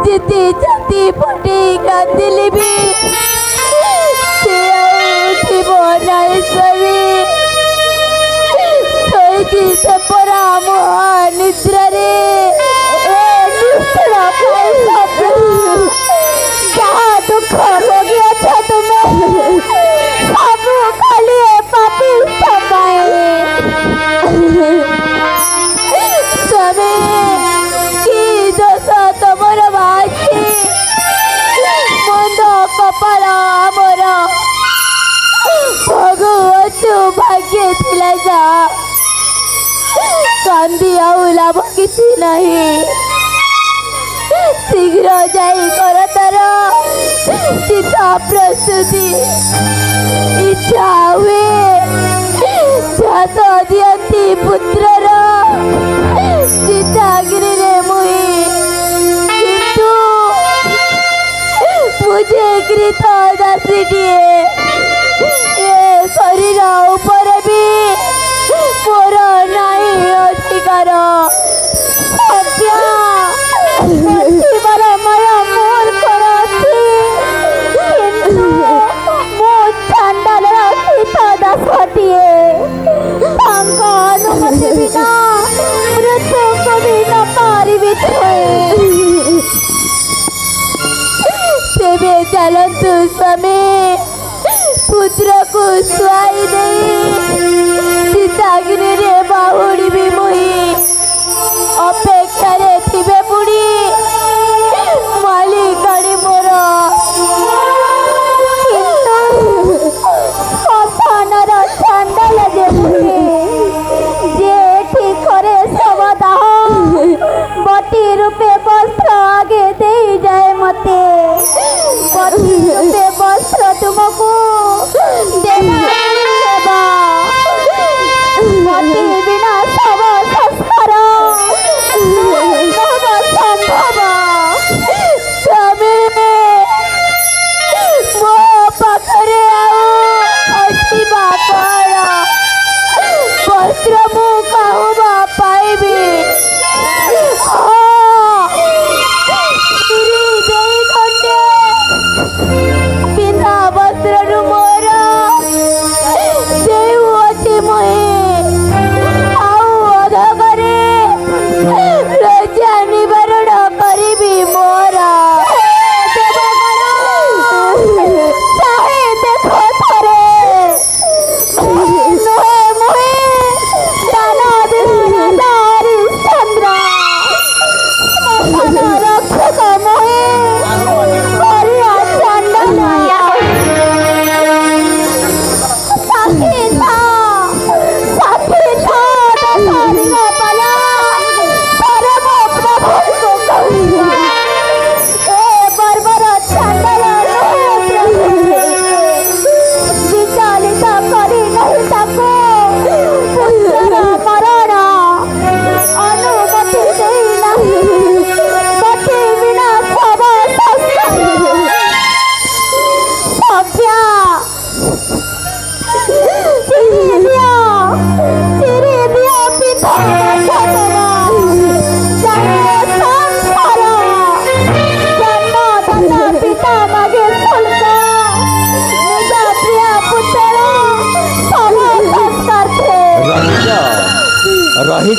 যেতে যেতে পটে কাঁদিলে বি সে উঠিব নাই স্বামী শৈতি সে পরা মহানিদ্রারে ଯାହା ଦୁଃଖ ଭୋଗିଅଛ ତୁମେ ସବୁ ଖାଲି ପାପିଷ୍ଠ ପାଇଁ ସ୍ୱାମୀ କି ଦୋଷ ତମର ବାଛି ମନ୍ଦ କପାଳ ଆମର ଭୋଗୁଅଛୁ ଭାଗ୍ୟ ଥିଲା ଯା କାନ୍ଦି ଆଉ ଲାଭ କିଛି ନାହିଁ ଶୀଘ୍ର ଯାଇ କର ତାର ଚିତା ପ୍ରସ୍ତୁତି ଇଚ୍ଛା ହୁଏ ଝାସ ଦିଅନ୍ତି ପୁତ୍ରର ଚିତାଗିରିରେ ମୁହିଁ କିନ୍ତୁ ମୁଝେ କୃତ ଦାସୀଟିଏ ଏ ଶରୀର ଉପରେ ବି ମୋର ନାହିଁ ଅଧିକାର ତେବେ ଚାଲନ୍ତୁ ସ୍ୱାମୀ ପୁତ୍ରକୁ ଶୁଆଇ ଦେଇ ସୀତାଗିରିରେ ବାହୁଡ଼ିବି ମୁହିଁ ଅପେକ୍ଷାରେ ଥିବେ ପୁଣି ମାଲିକାଣୀ ମୋର ଶ୍ମଶାନର ଚାଣ୍ଡାଳ ଯେ ଏଠି ଘରେ ସବଦାହ ବଟି ରୂପେ ବସ୍ତ୍ର ଆଗେ ଦେଇଯାଏ ମତେ ବଟି ରୂପେ ବସ୍ତ୍ର ତୁମକୁ ଦେବା ବଟି ବିନା ଶବ ସଂସ୍କାର ସମ୍ଭବ ସ୍ୱାମୀ ମୋ ପାଖରେ ଆଉ ଅଛି ବା କଣ ବସ୍ତ୍ର ମୁଁ କାହୁ ବା ପାଇବି ବିନା ବସ୍ତ୍ରରୁ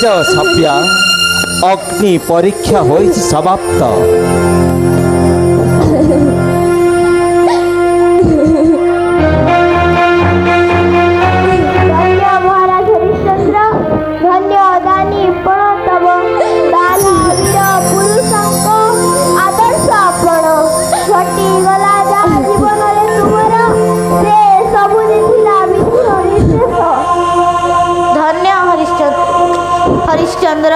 ଯାଅ ସଭ୍ୟା, ଅଗ୍ନି ପରୀକ୍ଷା ହୋଇଛି ସମାପ୍ତ। ଧନ୍ୟ ମହାରାଜ ହରିଶ୍ଚନ୍ଦ୍ର, ଧନ୍ୟ ଦାନୀ ପ୍ରଣତବ ଦାନ ବୀର ପୁରୁଷଙ୍କ ଆଦର୍ଶ ଆପଣ। ଘଟିଗଲା ଯାହା ଜୀବନରେ ତୁମର, ସେ ସବୁ ଥିଲା ବିଧିର ନିର୍ଦ୍ଦେଶ। ଧନ୍ୟ ହରିଶ୍ଚନ୍ଦ୍ର,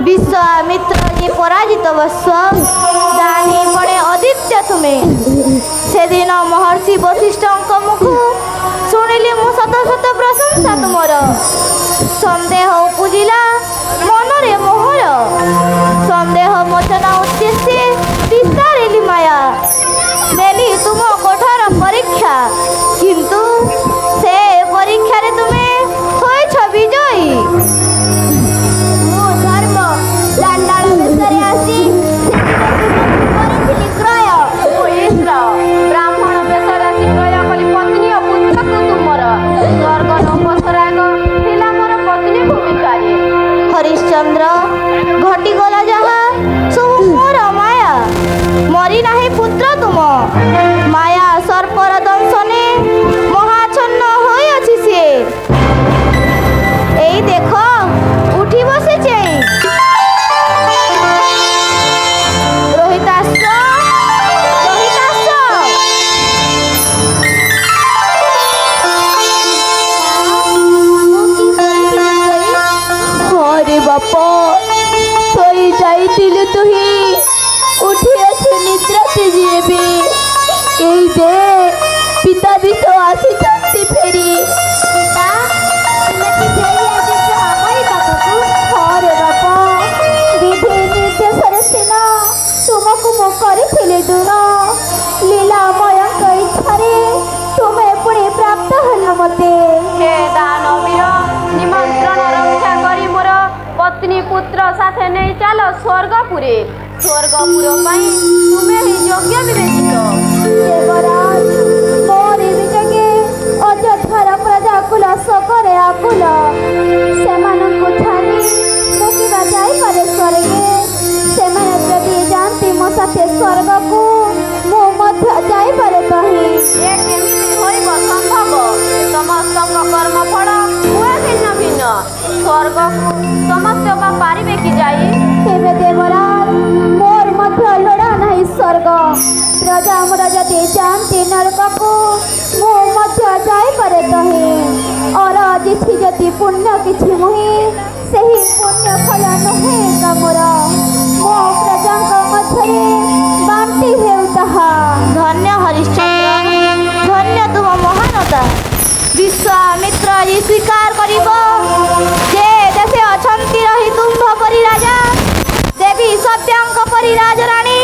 ବିଶ୍ୱାମିତ୍ର ଯେ ପରାଜିତ ବତ୍ସ, ଜାଣି ପଡ଼େ ଅଦିତ୍ୟ ତୁମେ। ସେଦିନ ମହର୍ଷି ବଶିଷ୍ଠଙ୍କ ମୁଖ ଶୁଣିଲି ମୁଁ ଶତ ଶତ ପ୍ରଶଂସା ତୁମର। ସନ୍ଦେହ ଉପୁଜିଲା ମନରେ ମୋହର, ସନ୍ଦେହ ମୋଚନ ଉଦ୍ଦେଶ୍ୟ ବିସ୍ତାରିଲି ମାୟା। ନେଲି ତୁମ କଠୋର ପରୀକ୍ଷା, କିନ୍ତୁ ସେ ପରୀକ୍ଷାରେ ତୁମେ ହୋଇଛ ବିଜୟୀ। ମୁଁ ଧର୍ମ ଚାଣ୍ଡାଳ ବେଶରେ ଆସି କରିଥିଲି କ୍ରୟ। ମୁଁ ଇନ୍ଦ୍ର ବ୍ରାହ୍ମଣ ବେଶରେ ଆସି କ୍ରୟ କଲି ପତ୍ନୀ ଓ ପୁତ୍ରକୁ ତୁମର। ସ୍ୱର୍ଗ ନବସରାଗ ଥିଲା ମୋର ପତ୍ନୀ ଭୂମିକାରେ। ହରିଶ୍ଚନ୍ଦ୍ର, ଘଟିଗଲା ଯାହା ସବୁ ମୋର ମାୟା। ମରି ନାହିଁ ପୁତ୍ର ତୁମ, ମାୟା ସର୍ପର ଦଂଶନେ ମହାଚ୍ଛନ୍ନ ହୋଇଅଛି ସିଏ। ଏଇ ଦେଖ ଉଠି ବସିছে। ରୋହିତାସ୍ତ୍ର, ରୋହିତାସ୍ତ୍ର। ହରେ ବାପା, ଶୋଇ ଯାଇଥିଲୁ ତୁହି, ଉଠି ଆସି ନିଦ୍ରା ତେଜି ଏବେ। ଏଇ ଦେ ପିତା ବିଷ ଆସିଛନ୍ତି ଫେରି। ପିତା, ତୁମେ କି ଫେରି ଆସିଛ ଆମରି ପାଖକୁ? ହରେ ବାପା, ବିଧି ନିର୍ଦ୍ଦେଶରେ ସିନା ତୁମକୁ ମୁଁ କରିଥିଲି ଦୂର। ଲୀଳାମୟଙ୍କ ଇଚ୍ଛାରେ ତୁମେ ପୁଣି ପ୍ରାପ୍ତ ହେଲ ମୋତେ। ହେ ଦାନବୀର, ନିମନ୍ତ୍ରଣ ରକ୍ଷା କରି ମୋର ପତ୍ନୀ ପୁତ୍ର ସାଥେ ନେଇ ଚାଲ ସ୍ୱର୍ଗପୁରେ। ସ୍ୱର୍ଗପୁର ପାଇଁ ତୁମେ ହିଁ ଯୋଗ୍ୟ ବିବେଚିତ। ଦେବରାଜ, ମୋରି ବିବେକେ ଅଯୋଧ୍ୟାର ପ୍ରଜାକୁଳ ଶୋକରେ ଆକୁଳ। ସେମାନଙ୍କୁ ଛାଡ଼ି ମୁଁ କିବା ଯାଇପାରେ ସ୍ୱର୍ଗେ? ସେମାନେ ଯଦି ଯାଆନ୍ତି ମୋ ସାଥେ ସ୍ୱର୍ଗକୁ, ମୁଁ ମଧ୍ୟ ଯାଇପାରେ ତହିଁ। ଏ କେମିତି ହୋଇବ ସମ୍ଭବ? ସମସ୍ତଙ୍କ କର୍ମଫଳ ହୁଏ ଭିନ୍ନ ଭିନ୍ନ। ସ୍ୱର୍ଗକୁ ସମସ୍ତେ ବା ପାରିବେ କି ଯାଇ? ତେବେ ଦେବରାଜ, ମୋର ମଧ୍ୟ ଲୋଡ଼ା ନାହିଁ ସ୍ୱର୍ଗ। ପ୍ରଜା ଆମର ଯଦି ଯାଆନ୍ତି ନରକକୁ, ମୁଁ ମଧ୍ୟ ଯାଇପାରେ ତହିଁ। ଅର ଜିଠି ଯଦି ପୁଣ୍ୟ କିଛି ମୁହିଁ, ସେହି ପୁଣ୍ୟ ଫଳ ନୁହେଁ କାମର। ମୋ ପ୍ରଜାଙ୍କ ମଧ୍ୟରେ ବାଣ୍ଟି ହେଉ ତାହା। ଧନ୍ୟ ହରିଶ୍ଚନ୍ଦ୍ର, ଧନ୍ୟ ତୁମ ମହାନତା। ବିଶ୍ୱାମିତ୍ର ଆଜି ସ୍ୱୀକାର କରିବ ଯେ ଦେଶେ ଅଛନ୍ତି ରହି ତୁମ୍ଭ ପରି ରାଜା, ଦେବୀ ସତ୍ୟଙ୍କ ପରି ରାଜରାଣୀ।